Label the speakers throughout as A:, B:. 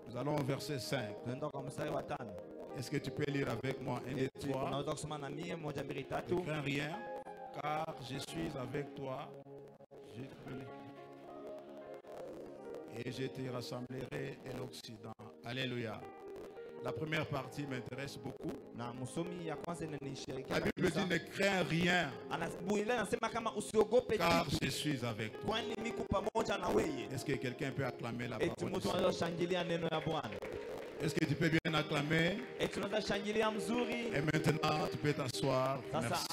A: Nous allons au verset 5. Est-ce que tu peux lire avec moi 1 et 3? Ne crains rien, car je suis avec toi. Et je te rassemblerai et l'Occident. Alléluia. La première partie m'intéresse beaucoup. La Bible dit ne crains rien, car je suis avec toi. Est-ce que quelqu'un peut acclamer la parole de Dieu? Est-ce que tu peux bien acclamer? Et maintenant, tu peux t'asseoir. Merci.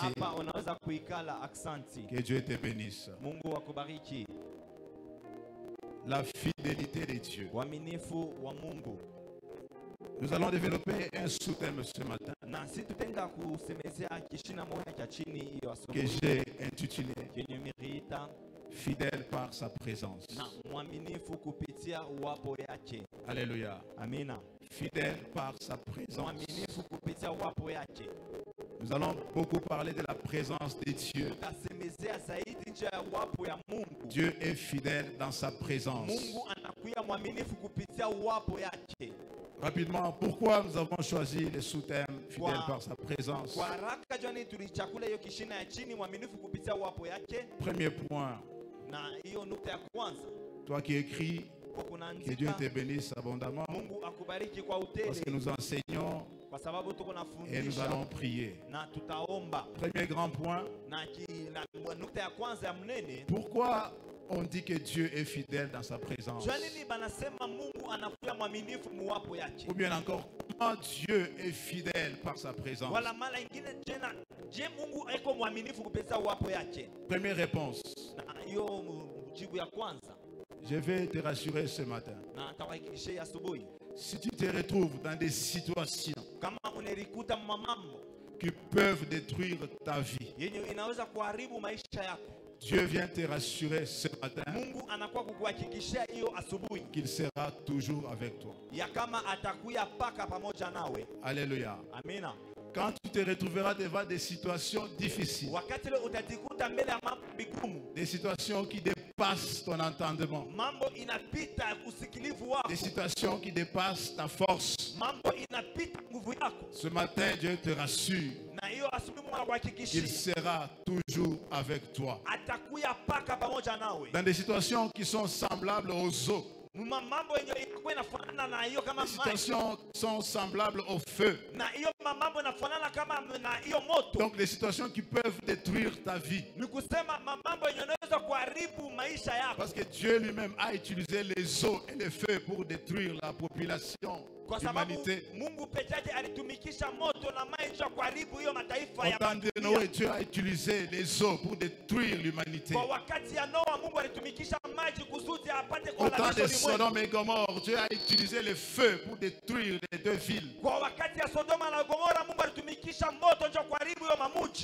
A: Que Dieu te bénisse. La fidélité de Dieu. Nous allons développer un sous-thème ce matin que j'ai intitulé Fidèle par sa présence. Alléluia. Fidèle par sa présence. Nous allons beaucoup parler de la présence de Dieu. Dieu est fidèle dans sa présence. Rapidement, pourquoi nous avons choisi le sous-thème fidèle par sa présence? Premier point. Toi qui écris, que Dieu te bénisse abondamment, parce que nous enseignons et nous allons prier. Premier grand point. Pourquoi on dit que Dieu est fidèle dans sa présence? Ou bien encore, comment Dieu est fidèle par sa présence? Première réponse. Je vais te rassurer ce matin. Si tu te retrouves dans des situations qui peuvent détruire ta vie, Dieu vient te rassurer ce matin qu'il sera toujours avec toi. Alléluia. Quand tu te retrouveras devant des situations difficiles, des situations qui dépassent ton entendement, des situations qui dépassent ta force, ce matin Dieu te rassure qu'il sera toujours avec toi. Dans des situations qui sont semblables aux eaux, les situations sont semblables au feu. Donc les situations qui peuvent détruire ta vie. Parce que Dieu lui-même a utilisé les eaux et les feux pour détruire la population. L'humanité. Au temps de Noé, Dieu a utilisé les eaux pour détruire l'humanité. Au temps de Sodome et Gomorrhe, Dieu a utilisé le feu pour détruire les deux villes.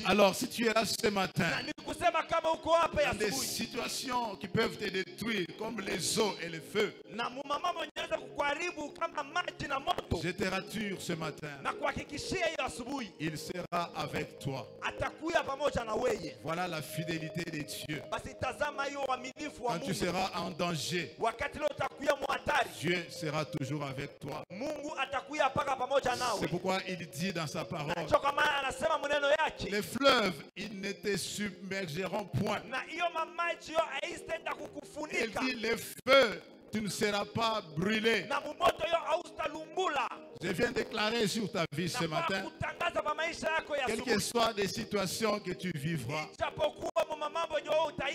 A: Alors si tu es là ce matin, dans des situations qui peuvent te détruire comme les eaux et le feu, je te rassure ce matin, il sera avec toi. Voilà la fidélité de Dieu. Quand tu seras en danger, Dieu sera toujours avec toi. C'est pourquoi il dit dans sa parole, les fleuves, ils ne te submergeront point. Il dit, les feux, tu ne seras pas brûlé. Je viens déclarer sur ta vie ce matin, quelles que soient les situations que tu vivras,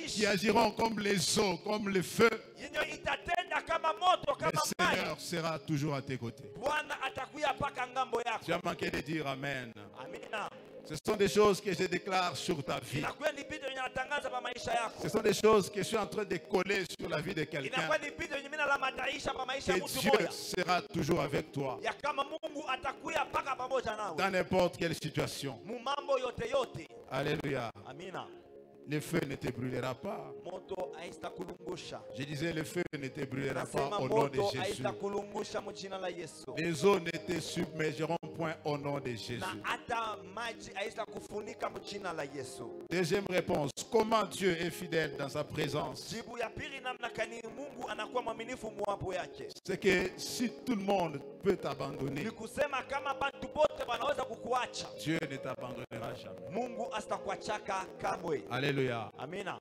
A: qui agiront comme les eaux, comme le feu, le Seigneur sera toujours à tes côtés. Tu as manqué de dire Amen. Ce sont des choses que je déclare sur ta vie. Ce sont des choses que je suis en train de coller sur la vie de quelqu'un. Que Dieu sera toujours avec toi. Dans n'importe quelle situation. Alléluia. Le feu ne te brûlera pas. Je disais, le feu ne te brûlera pas au nom de Jésus. Les eaux ne te submergeront point au nom de Jésus.
B: Na hata maji haisa kufunika mjina la Yesu.
A: Deuxième réponse, comment Dieu est fidèle dans sa présence?
B: Jibu ya pili namna kani Mungu anakuwa mwaminifu mwapo yake.
A: C'est que si tout le monde peut t'abandonner,
B: Ni kusema kama bantu bote wanaweza kukuacha,
A: Dieu ne t'abandonnera jamais.
B: Mungu asitakuachaka kamwe.
A: Alléluia.
B: Amina.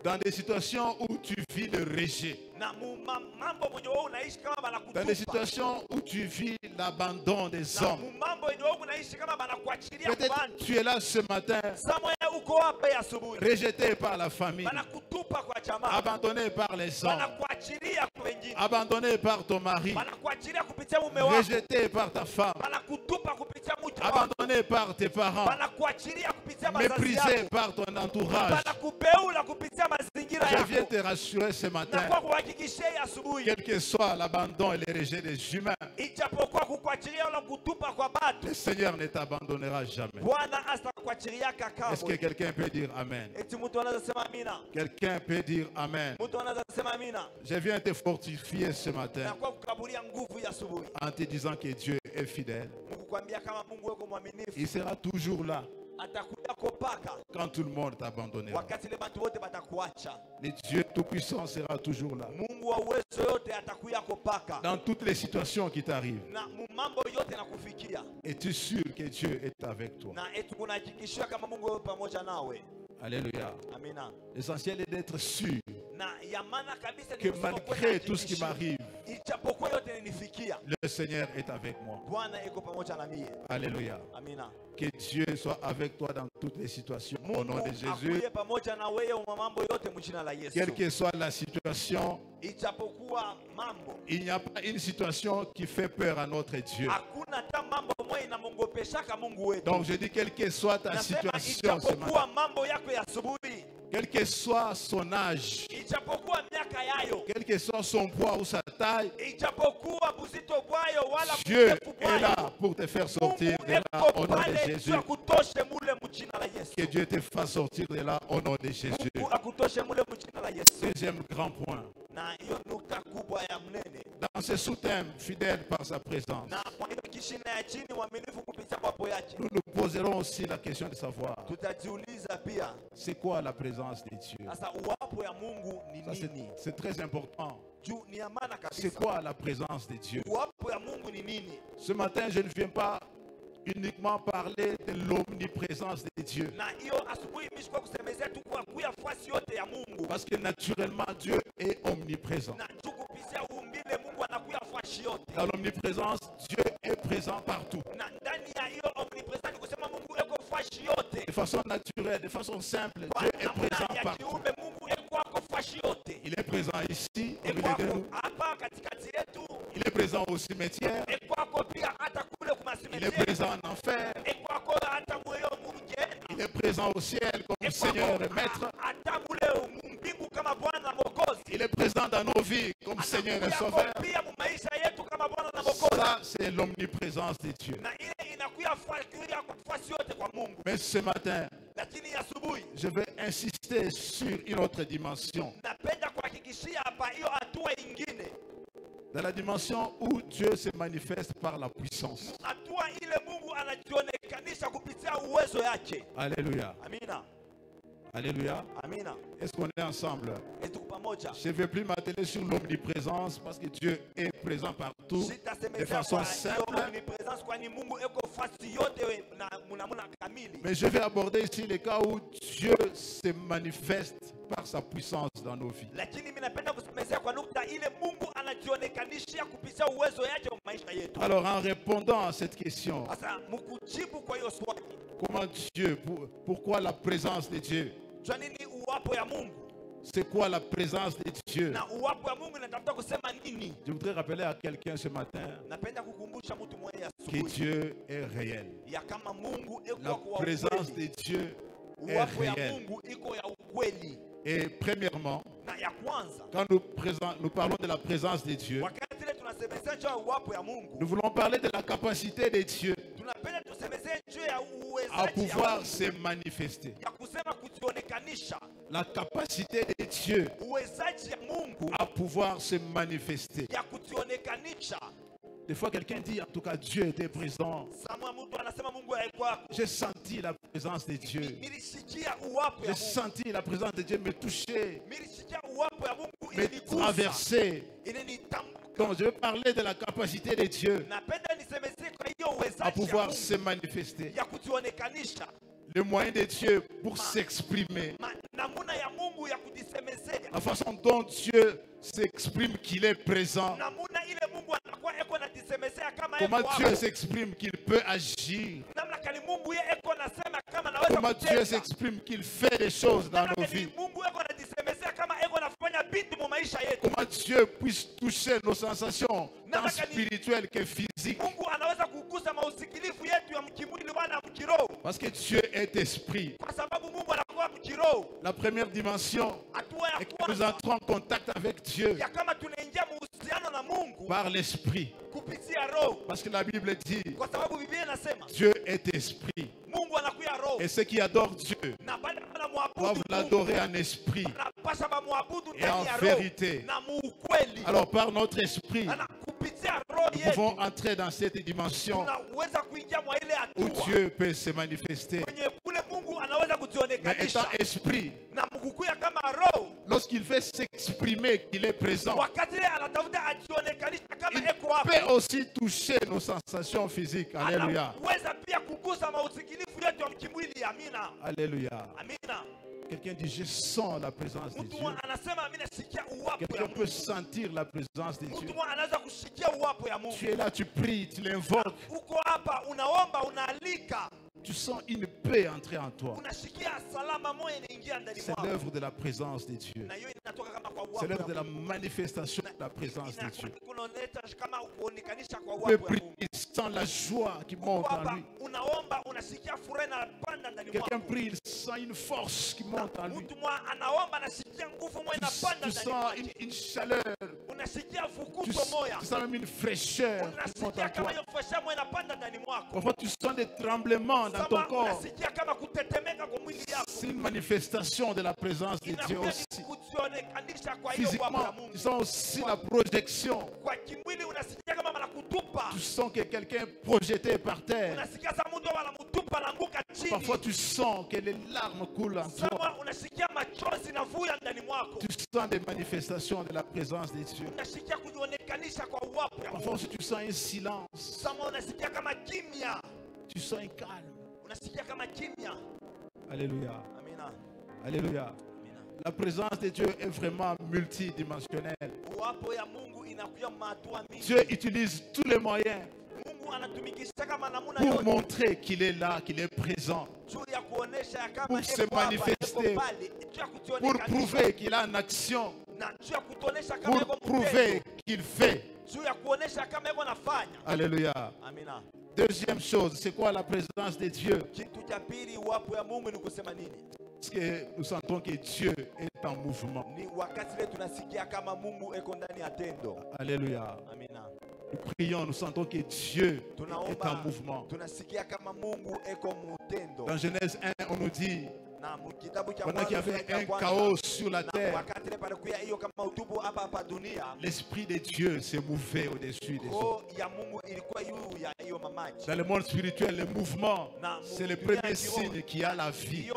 A: Dans des situations où tu vis le rejet,
B: Na mambo mwenye wewe unaishi kama banakutupa.
A: dans des situations où tu vis l'abandon des
B: Na
A: hommes,
B: mambo yenye wewe unaishi kama banakuachilia kwa
A: peut-être
B: bantu.
A: tu es là ce matin,
B: Samoya uko hapa asubuhi.
A: rejeté par la famille,
B: Banakutupa kwa jamaa.
A: abandonné par les hommes,
B: Banakuachilia kwa wengine.
A: abandonné par ton mari,
B: Banakuachilia kupitia mume wako.
A: rejeté par ta femme,
B: Banakutupa kupitia mke wako.
A: abandonné par tes parents,
B: Banakuachilia kupitia wazazi
A: méprisé
B: yako.
A: par ton entourage.
B: Banakubeula kupitia mazingira
A: Je viens
B: yako.
A: te rassurer ce
B: Na
A: matin,
B: kwa kuhakikishia asubuhi,
A: quel que soit l'abandon et le rejet des humains,
B: ijapokuwa kukuachilia wala kutupa kwa batu,
A: le Seigneur ne t'abandonnera jamais.
B: Bwana asitakuachilia
A: Est-ce que
B: kamwe.
A: quelqu'un peut dire Amen?
B: Eti mtu anaweza sema amina.
A: Quelqu'un peut dire Amen.
B: Mtu anaweza sema amina.
A: Je viens te fortifier ce
B: Na
A: matin
B: kwa kukabulia nguvu ya asubuhi,
A: en te disant que Dieu est fidèle.
B: kukwambia kama Mungu wako mwaminifu,
A: Il sera toujours là
B: atakuja kopaka
A: quand tout le monde t'abandonnera.
B: wakati ile bantu wote batakuacha.
A: Le Dieu Tout-Puissant sera toujours là.
B: Mungu wa uwezo yote atakuja kopaka
A: Dans toutes les situations qui t'arrivent.
B: na mambo yote nakufikia,
A: Es-tu sûr que Dieu est avec toi?
B: na eti kunahakikishia kama Mungu yuko pamoja nawe.
A: Alléluia.
B: Amina.
A: L'essentiel est d'être sûr
B: Na ya maana kabisa ni
A: que
B: kusema
A: malgré
B: kweli
A: tout ce qui
B: hakikishia.
A: m'arrive,
B: Ijapokuwa yote ninifikia,
A: le Seigneur est avec moi.
B: Bwana iko pamoja na mie.
A: Alléluia.
B: Amina.
A: Que Dieu soit avec toi dans toutes les situations. Au nom
B: Mungu
A: de Jésus,
B: akuye pamoja na wewe kwa mambo yote mjina la Yesu.
A: quelle que soit la situation,
B: Ijapokuwa mambo,
A: il n'y a pas une situation qui fait peur à notre Dieu.
B: hakuna hata mambo moja inamwogopeshaka Mungu wetu.
A: Donc je dis, quelle que soit ta
B: Nasema
A: situation ce
B: ijapokuwa
A: matin,
B: mambo yako ya asubuhi,
A: quel que soit son âge,
B: ijapokuwa miaka yayo,
A: quel que soit son poids ou sa taille,
B: ijapokuwa buzito bwayo wala
A: Dieu
B: burefu
A: est là
B: bwayo,
A: pour te faire sortir
B: Mungu
A: de là
B: eko
A: au nom de
B: pale
A: Jésus.
B: tu akutoshe mule mjina la Yesu.
A: Que Dieu te fasse sortir de là au nom de Jésus.
B: Mungu akutoshe mule mjina la Yesu.
A: Deuxième grand point.
B: Na hiyo nukta kubwa ya mnene.
A: Dans ce sous-thème, fidèle par sa présence,
B: Na kwa hiyo kishina ya chini uaminifu kupitia kwapo yake.
A: nous nous poserons aussi la question de savoir,
B: Tutajiuliza pia,
A: c'est quoi la présence de Dieu?
B: sasa uwapo ya Mungu ni
A: Ça,
B: nini?
A: c'est très important.
B: Juu ni ya maana
A: C'est
B: kabisa.
A: quoi la présence de Dieu?
B: Uwapo ya Mungu ni nini?
A: Ce matin, je ne viens pas uniquement parler de l'omniprésence de Dieu.
B: Na hiyo asubuhi mimi sikuwa kusemezea tu kwa kuya fasi yote ya Mungu.
A: Parce que naturellement, Dieu est omniprésent.
B: Na juu kupitia umbile Mungu anakuya fasi yote.
A: Dans l'omniprésence, Dieu est présent partout.
B: Na ndani ya hiyo omnipresence kusema Mungu eko fasi yote.
A: De façon naturelle, de façon simple, Dieu est présent
B: Ya
A: partout.
B: kiumbe Mungu eko ako fasi yote.
A: Il est présent ici, au
B: Eko
A: milieu de
B: ako
A: nous.
B: hapa katikati yetu.
A: Il est présent au cimetière.
B: Eko ako pia hata kule
A: Il est
B: kumasimenti.
A: présent en enfer.
B: Eko ako hata mweyo mungeni.
A: Il est présent au ciel comme Seigneur et Maître.
B: Hata mule mbingu kama Bwana na Mwokozi.
A: Il est présent dans nos vies comme Seigneur et Sauveur.
B: Pia mu maisha yetu kama Bwana na Mwokozi.
A: Ça, c'est l'omniprésence de Dieu.
B: Na ile inakuya fasi yote kwa Mungu.
A: Mais ce matin,
B: Lakini asubuhi
A: je vais insister sur une autre dimension.
B: napenda kuhakikishia hapa hiyo hatua ingine.
A: Dans la dimension où Dieu se manifeste par la puissance.
B: Hatua ile Mungu anajionekanisha kupitia uwezo yake.
A: Alléluia.
B: Amina.
A: Alléluia.
B: Amina.
A: Est-ce qu'on est ensemble?
B: Tuko pamoja.
A: Je ne vais plus m'atteler sur l'omniprésence parce que Dieu est présent partout de
B: Sitasemezea
A: façon
B: kwa hiyo
A: simple.
B: omnipresence kwani Mungu eko fasi yote na munamuna kamili.
A: Mais je vais aborder ici les cas où Dieu se manifeste par sa puissance dans nos vies.
B: Lakini mimi napenda kusemezea kwa nukta ile Mungu anajionekanishia kupitia uwezo yake kwa maisha yetu.
A: Alors en répondant à cette question,
B: Sasa mkujibu kwa hiyo swali.
A: comment Dieu, pourquoi la présence de Dieu?
B: Kwa nini uwapo ya Mungu?
A: C'est quoi la présence de Dieu?
B: Na uwapo ya Mungu natafuta kusema nini?
A: Je voudrais rappeler à quelqu'un ce matin
B: Napenda kukumbusha mtu mmoja
A: que
B: asubuhi
A: Dieu est réel.
B: ya kama Mungu iko
A: La
B: kwa
A: présence
B: ukweli.
A: de Dieu est
B: Uwapo ya
A: réelle.
B: Mungu iko ya ukweli.
A: Et premièrement,
B: Na ya kwanza,
A: quand nous parlons de la présence de Dieu,
B: wakati ile tunasemezea juu ya uwapo ya Mungu,
A: nous voulons parler de la capacité de Dieu
B: tunapenda tusemezee juu ya
A: à
B: uwezaji ya
A: pouvoir
B: Mungu,
A: se manifester.
B: ya kusema kujionekanisha.
A: La capacité de Dieu
B: Uwezaji ya Mungu
A: à pouvoir se manifester.
B: ya kujionekanisha.
A: Des fois, quelqu'un dit, en tout cas, Dieu était présent. J'ai senti la présence de Dieu. J'ai senti la présence de Dieu me toucher, me traverser. Donc, je veux parler de la capacité de Dieu à pouvoir se manifester. Le moyen de Dieu pour s'exprimer. La façon dont Dieu s'exprime qu'il est présent. Comment Dieu s'exprime qu'il peut agir. Comment Dieu s'exprime qu'il fait des choses dans nos vies. Comment Dieu puisse toucher nos sensations, tant spirituelles que physiques. Parce que Dieu est esprit. La première dimension est que nous entrons en contact avec Dieu par l'esprit. Parce que la Bible dit Dieu est esprit. Et ceux qui adorent Dieu doivent l'adorer en esprit et en vérité. Alors par notre esprit, nous pouvons entrer dans cette dimension où Dieu peut se manifester. Mais étant esprit, lorsqu'il fait s'exprimer qu'il est présent, il peut aussi toucher nos sensations physiques. Alléluia. Alléluia. Quelqu'un dit, je sens la présence de Dieu. Quelqu'un peut sentir la présence de Dieu. Tu es là, tu pries, tu l'invoques. Tu sens une paix entrer en toi. C'est l'œuvre de la présence de Dieu. C'est l'œuvre de la manifestation de la présence de Dieu. Tu peux prier sans la joie qui monte en lui. Quelqu'un prie, il sent une force qui monte en lui. Tu sens une chaleur. Tu sens même une fraîcheur qui monte en toi. Parfois tu sens des tremblements dans ton corps. C'est une manifestation de la présence de Dieu aussi. Physiquement, tu sens aussi la projection. Tu sens que quelqu'un est projeté par terre. Parfois tu sens que les larmes coulent en toi. Tu sens des manifestations de la présence de Dieu. Parfois si tu sens un silence. Tu sens un calme. Alléluia. Alléluia. La présence de Dieu est vraiment multidimensionnelle. Dieu utilise tous les moyens pour montrer qu'il est là, qu'il est présent, pour se manifester, pour prouver qu'il a une action, pour prouver qu'il fait. Alléluia. Deuxième chose, c'est quoi la présence de Dieu? Parce que nous sentons que Dieu est en mouvement. Alléluia. Nous prions, nous sentons que Dieu est en mouvement. Dans Genèse 1, on nous dit, pendant qu'il y avait un chaos sur la terre, l'Esprit de Dieu s'est mouvé au-dessus des eaux. Dans le monde spirituel, le mouvement, c'est le premier signe qui a la vie.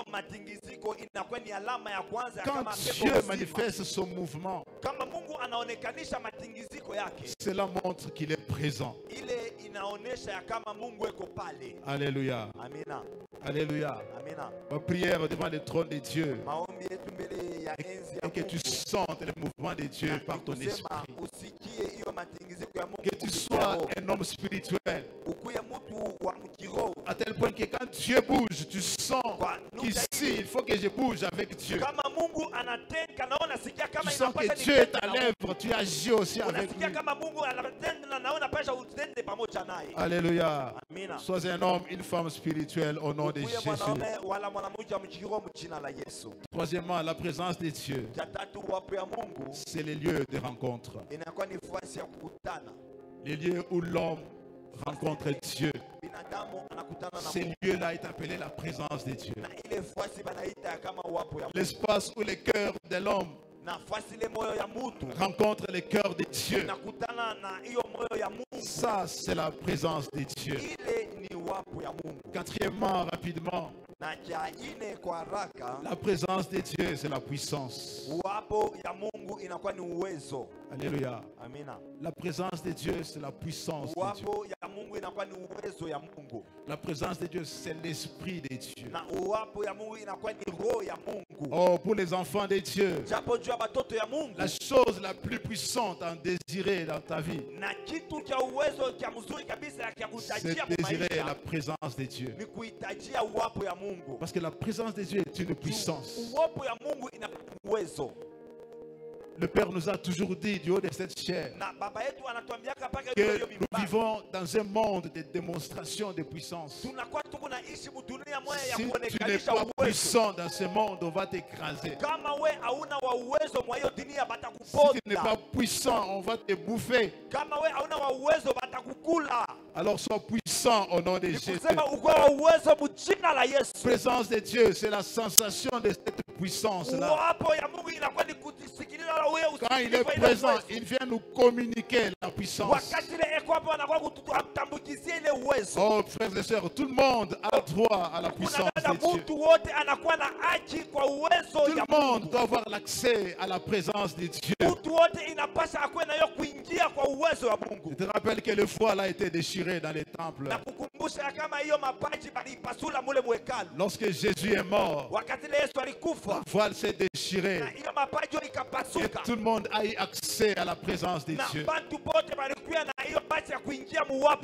A: Quand Dieu manifeste son mouvement, cela montre qu'il est présent. Alléluia. Alléluia. Ma prière devant le trône de Dieu et que tu sentes le mouvement de Dieu par ton esprit. Que tu sois un homme spirituel à tel point que quand Dieu bouge, tu sens qu'ici, il faut que je bouge avec Dieu. Tu sens que Dieu est à l'œuvre, tu agis aussi avec lui. Alléluia. Sois un homme, une femme spirituelle au nom de Jésus. Troisièmement, la présence de Dieu, c'est les lieux de rencontre. Les lieux où l'homme rencontre Dieu. Ces lieux-là est appelé la présence de Dieu. L'espace où le cœur de l'homme rencontre les cœurs de Dieu. Ça, c'est la présence de Dieu. Quatrièmement, rapidement, la présence de Dieu, c'est la puissance. Alléluia. La présence de Dieu, c'est la puissance de Dieu. La présence de Dieu, c'est l'esprit de Dieu. Oh, pour les enfants de Dieu, la chose la plus puissante à désirer dans ta vie, c'est désirer la présence de Dieu. Parce que la présence de Dieu est une puissance. Le Père nous a toujours dit du haut de cette chair que nous vivons dans un monde de démonstration de puissance. Si tu n'es pas puissant dans ce monde, on va t'écraser. Si tu n'es pas puissant, on va te bouffer. Alors sois puissant au nom de Jésus. La présence de Dieu, c'est la sensation de cette puissance-là. Quand il est présent, il vient nous communiquer la puissance. Oh, frères et sœurs, tout le monde a droit à la puissance de Dieu. Tout le monde doit avoir l'accès à la présence de Dieu. Je te rappelle que le voile a été déchiré dans les temples. Lorsque Jésus est mort, le voile s'est déchiré. Et tout le monde a eu accès à la présence de Dieu. La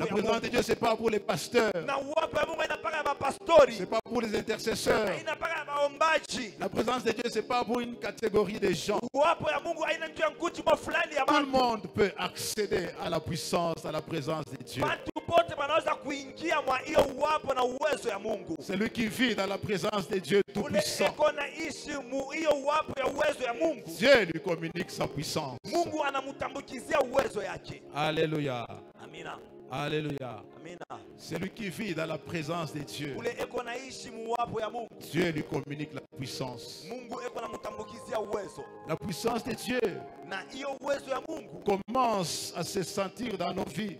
A: présence de Dieu, ce n'est pas pour les pasteurs. Ce n'est pas pour les intercesseurs. La présence de Dieu, ce n'est pas pour une catégorie de gens. Tout le monde peut accéder à la puissance, à la présence de Dieu. Celui qui vit dans la présence de Dieu Tout-Puissant, Dieu lui communique sa puissance. Alléluia. Alléluia. Celui qui vit dans la présence de Dieu, Dieu lui communique la puissance. La puissance de Dieu commence à se sentir dans nos vies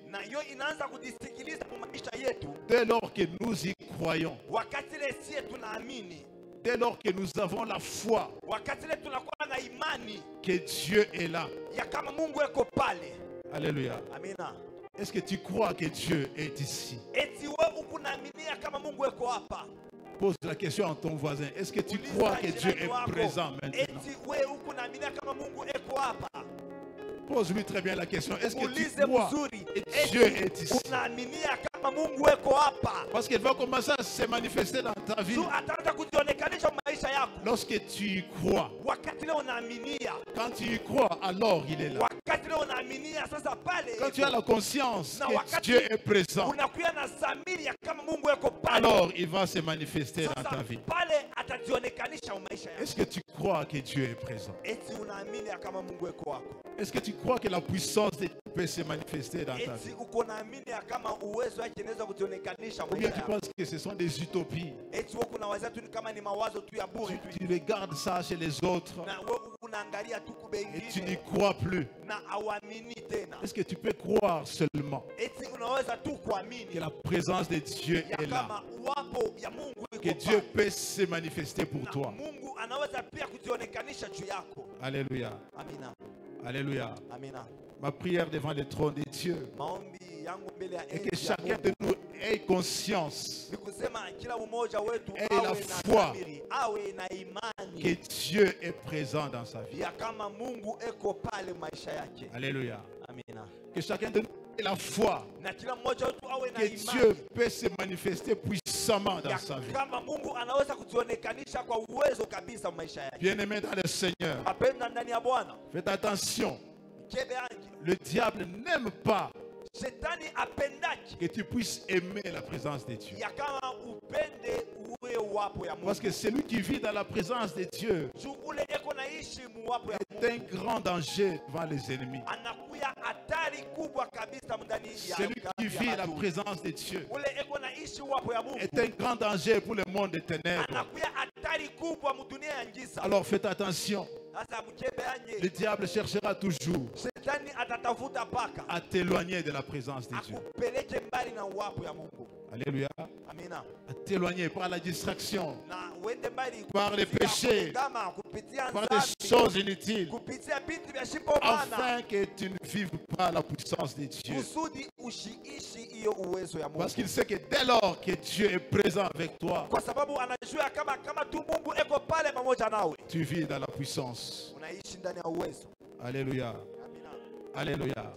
A: dès lors que nous y croyons. Dès lors que nous avons la foi que Dieu est là. Alléluia. Est-ce que tu crois que Dieu est ici? Pose la question à ton voisin. Est-ce que tu crois que Dieu est présent maintenant? Pose-lui très bien la question. Est-ce que tu crois que Dieu est ici? Parce qu'il va commencer à se manifester dans ta vie. Lorsque tu y crois. Quand tu y crois, alors il est là. Quand tu as la conscience que Dieu est présent, alors il va se manifester dans ta vie. Est-ce que tu crois que Dieu est présent? Est-ce que tu crois que la puissance de Dieu peut se manifester dans ta vie? Ou bien tu penses que ce sont des utopies? Tu regardes ça chez les autres et tu n'y crois plus. Est-ce que tu peux croire seulement que la présence de Dieu est là? Que Dieu peut se manifester pour toi? Alléluia. Alléluia. Ma prière devant le trône de Dieu est que chacun de nous ait conscience, ait la foi que Dieu est présent dans sa vie. Alléluia. Que chacun de nous ait la foi que Dieu peut se manifester puissamment dans sa vie. Bien-aimé dans le Seigneur, faites attention. Le diable n'aime pas que tu puisses aimer la présence de Dieu. Parce que celui qui vit dans la présence de Dieu est un grand danger devant les ennemis. Celui qui vit la présence de Dieu est un grand danger pour le monde des ténèbres. Alors faites attention. Le diable cherchera toujours à t'éloigner de la présence de Dieu. Alléluia. À t'éloigner par la distraction, par les péchés, par des choses inutiles, afin que tu ne vives pas la puissance de Dieu. Parce qu'il sait que dès lors que Dieu est présent avec toi, tu vis dans la puissance. Alléluia. Alléluia.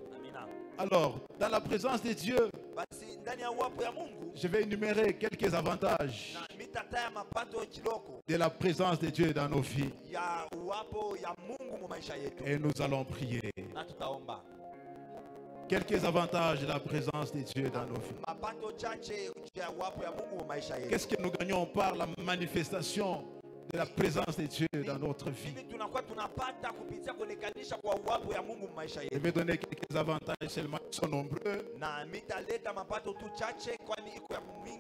A: Alors, dans la présence de Dieu, je vais énumérer quelques avantages de la présence de Dieu dans nos vies. Et nous allons prier. Quelques avantages de la présence de Dieu dans nos vies. Qu'est-ce que nous gagnons par la manifestation de la présence de Dieu dans notre vie? Je vais donner quelques avantages seulement, ils sont nombreux.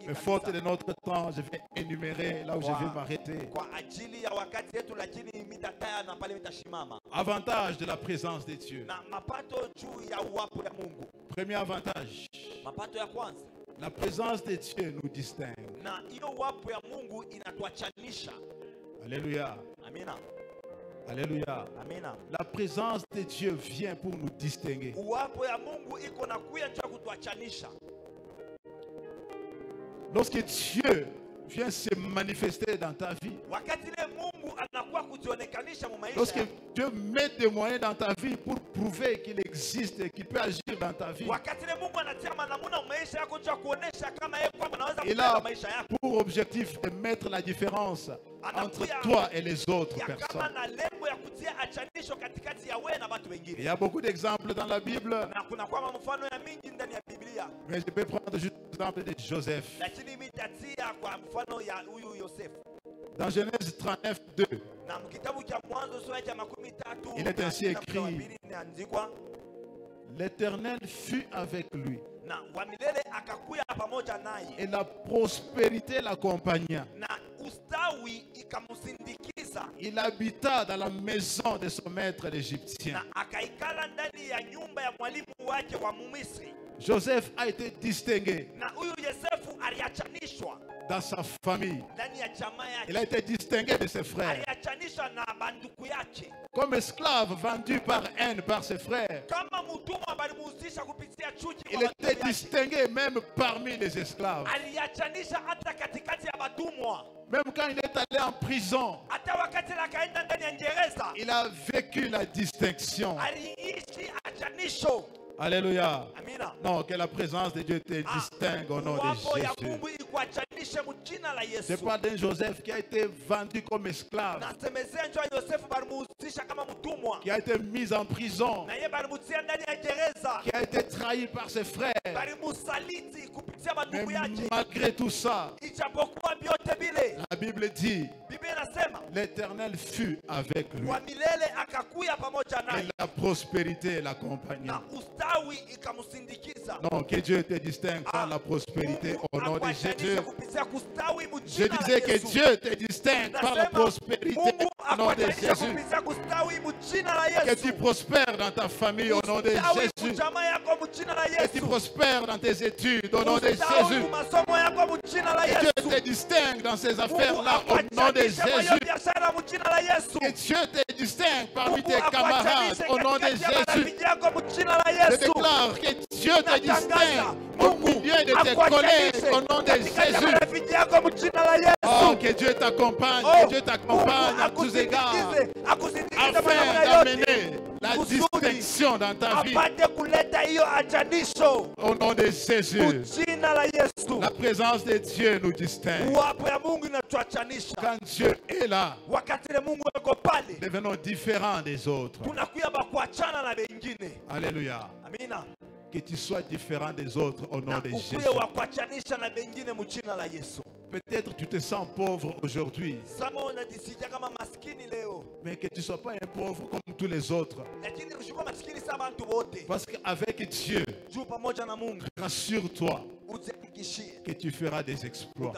A: Mais faute de notre temps, je vais énumérer là où je vais m'arrêter. Avantage de la présence de Dieu. Premier avantage. La présence de Dieu nous distingue. Alléluia.
B: Amina.
A: Alléluia.
B: Amina.
A: La présence de Dieu vient pour nous distinguer. Lorsque Dieu vient se manifester dans ta vie, lorsque Dieu met des moyens dans ta vie pour prouver qu'il existe et qu'il peut agir dans ta vie, il a pour objectif de mettre la différence entre toi et les autres personnes. Il y a beaucoup d'exemples dans la Bible, mais je peux prendre juste l'exemple de Joseph. Dans Genèse 39, 2, il est ainsi écrit: l'Éternel fut avec lui, et la prospérité l'accompagna. Il habita dans la maison de son maître l'Égyptien. Joseph a été distingué dans sa famille. Il a été distingué de ses frères. Comme esclave vendu par haine par ses frères, il était distingué même parmi les esclaves. Même quand il est allé en prison, il a vécu la distinction. Alléluia. Non, que la présence de Dieu te distingue au nom de Jésus. C'est pas d'un Joseph qui a été vendu comme esclave, qui a été mis en prison, qui a été trahi par ses frères. Mais malgré tout ça, la Bible dit: l'Éternel fut avec lui, et la prospérité l'accompagna. Non, que Dieu te distingue par la prospérité au nom de Jésus. Je disais que Dieu te distingue par la prospérité au nom de Jésus. Que tu prospères dans ta famille au nom de Jésus. Que tu prospères dans tes études au nom de Jésus. Que Dieu te distingue dans ces affaires-là au nom de Jésus. Que Dieu te distingue parmi tes camarades au nom de Jésus. Je déclare que Dieu te distingue au milieu de tes collègues au nom de Jésus. Oh, que Dieu t'accompagne, que Dieu t'accompagne à tous égards, afin d'amener la distinction dans ta vie. Au nom de Jésus, la présence de Dieu nous distingue. Quand Dieu est là, devenons différents des autres. Alléluia. Que tu sois différent des autres au nom de Jésus. Peut-être tu te sens pauvre aujourd'hui, mais que tu ne sois pas un pauvre comme tous les autres. Parce qu'avec Dieu, rassure-toi que tu feras des exploits.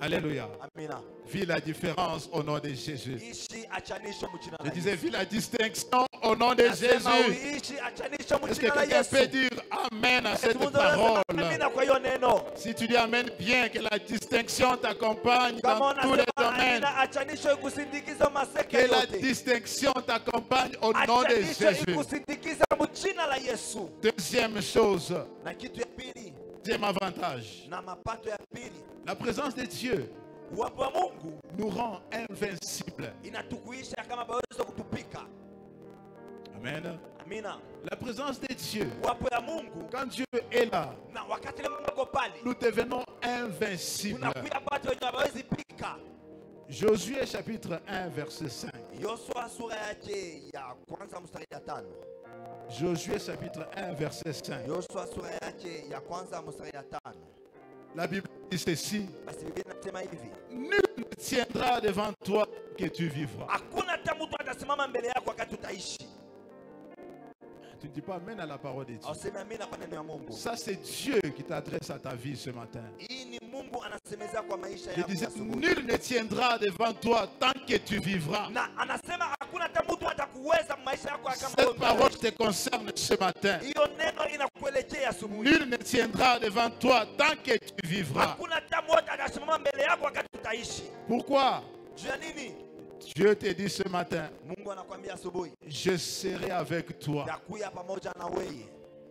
A: Alléluia.
B: Amina.
A: Vis la différence au nom de Jésus.
B: Ishi achanisho mchina la
A: Je disais,
B: Yesu.
A: vis la distinction au nom de
B: Nasema
A: Jésus.
B: uishi achanisho
A: Est-ce que
B: mchina la
A: quelqu'un
B: Yesu.
A: peut dire Amen à cette
B: Mungu anasema
A: parole?
B: amina kwa hiyo neno.
A: Si tu dis Amen bien, que la distinction t'accompagne
B: Kama
A: dans tous les
B: unasema
A: domaines.
B: amina achanisho ikusindikiza maseka
A: Que la
B: yote.
A: distinction t'accompagne au nom de
B: Achanisho
A: Jésus.
B: ikusindikiza mchina la Yesu.
A: Deuxième chose,
B: Na kitu ya pili,
A: deuxième avantage,
B: na mapato ya pili,
A: la présence de Dieu
B: uwepo wa Mungu
A: nous rend invincibles.
B: inatukuisha kama baweza kutupika.
A: Amen.
B: Amina.
A: La présence de Dieu,
B: Uwepo ya Mungu
A: quand Dieu est là,
B: na wakati ile Mungu ako pale,
A: nous devenons invincibles.
B: tunakuya watu wenye hawawezi pika.
A: Josué chapitre 1 verset 5.
B: Yoshua sura yake ya kwanza mstari ya 5.
A: Josué chapitre 1 verset 5.
B: Yoshua sura yake ya kwanza mstari ya 5.
A: La Bible dit ceci.
B: Basi Biblia inasema hivi.
A: Nul ne tiendra devant toi que tu vivras.
B: Hakuna hata mtu atasimama mbele yako wakati utaishi.
A: Tu ne dis pas Amen à la parole de Dieu.
B: Useme amina kwa neno ya Mungu.
A: Ça, c'est Dieu qui t'adresse à ta vie ce matin.
B: Hii ni Mungu anasemeza kwa maisha
A: Je
B: yako
A: disais,
B: asubuhi.
A: nul ne tiendra devant toi tant que tu vivras.
B: Na anasema hakuna hata mtu atakuweza maisha yako kama
A: Cette
B: wewe.
A: parole te concerne ce matin.
B: Hiyo neno inakuelekea asubuhi.
A: Nul ne tiendra devant toi tant que tu vivras.
B: Hakuna hata mmoja atasimama mbele yako wakati utaishi.
A: Pourquoi?
B: Juu ya nini?
A: Dieu te dit ce matin,
B: Mungu anakuambia asubuhi,
A: je serai avec toi.
B: takuya pamoja na wewe.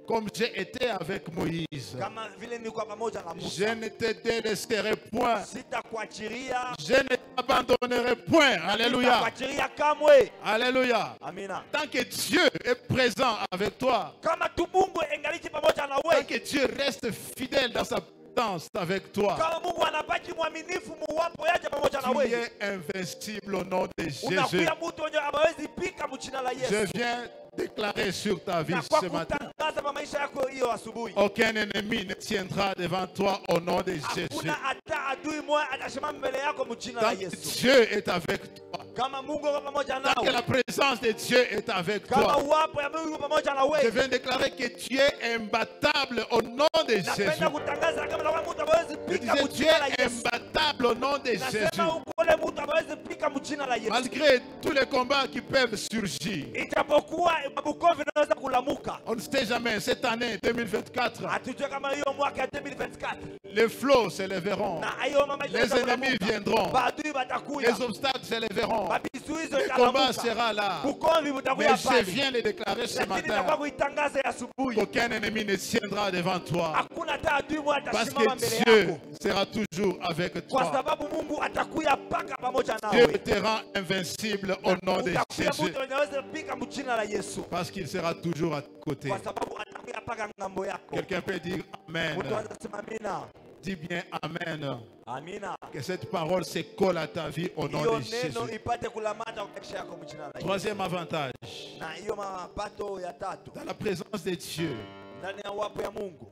A: Comme j'ai été avec Moïse.
B: Kama vile nilikuwa pamoja na
A: Je
B: Musa.
A: ne te délaisserai point.
B: Sitakuachilia.
A: Je ne t'abandonnerai point. Alléluia.
B: Sitakuachilia kamwe.
A: Alléluia.
B: Amina.
A: Tant que Dieu est présent avec toi,
B: Kama tu Mungu engaliki pamoja na
A: tant
B: wewe.
A: que Dieu reste fidèle dans sa présence avec toi,
B: Kama Mungu anabaki mwaminifu muwapo yaje pamoja na
A: tu
B: wewe.
A: es invincible au nom de Jésus.
B: Unakuya mtu mwenye hawezi pika mchina la
A: Je
B: Yesu.
A: viens déclarer sur ta vie
B: Na kwa
A: ce matin.
B: kutangaza kwa maisha yako hiyo asubuhi.
A: Aucun ennemi ne tiendra devant toi au nom de Jésus.
B: Hakuna hata adui mmoja atasimama mbele yako mchina la
A: Tant que
B: Yesu.
A: Dieu est avec toi,
B: Kama Mungu yuko pamoja
A: tant que
B: nawe.
A: la présence de Dieu est avec
B: Kama
A: toi,
B: uwapo ya Mungu yuko pamoja na
A: je
B: wewe.
A: viens déclarer que tu es imbattable au nom de Jésus.
B: Napenda kutangaza kama na mtu hawezi
A: Je
B: pika
A: disais, tu
B: mchina la
A: es
B: Yesu.
A: imbattable au nom de Jésus.
B: Nasema ukole mtu hawezi pika mchina la Yesu.
A: Malgré tous les combats qui peuvent surgir,
B: Ijapokuwa mabukovi inaweza kulamuka.
A: on ne sait jamais, cette année 2024,
B: Hatujui kama hiyo mwaka 2024.
A: les flots s'élèveront,
B: Na hiyo mama
A: les ennemis viendront,
B: Badui batakuya.
A: les obstacles s'élèveront,
B: Babizuizo
A: le combat
B: italamuka.
A: sera là.
B: Bukovi
A: Mais
B: butakuya
A: je
B: pale.
A: viens de déclarer ce
B: Lakini
A: matin
B: nakuwa kuitangaza ya asubuhi.
A: qu'aucun ennemi ne tiendra devant toi.
B: Hakuna hata adui mmoja
A: Parce
B: atasimama
A: que
B: mbele
A: Dieu
B: yako.
A: sera toujours avec
B: Kwa
A: toi.
B: sababu Mungu atakuya paka pamoja
A: Dieu
B: nawe.
A: te rend invincible au nom de
B: Utakuya
A: Jésus.
B: mtu anaweza pika mchina la Yesu.
A: Parce qu'il sera toujours à tes côtés.
B: Kwa sababu atakuya paka ngambo yako.
A: Quelqu'un peut dire Amen.
B: Mtu anaweza sema amina.
A: Dis bien Amen.
B: Amina.
A: Que cette parole se colle à ta vie au nom
B: Hiyo
A: de
B: neno
A: Jésus.
B: ipate kulamata kwa maisha yako mchina la Yesu.
A: Troisième avantage,
B: Na hiyo mapato ya tatu
A: dans la présence de Dieu,
B: ndani ya wapo ya Mungu.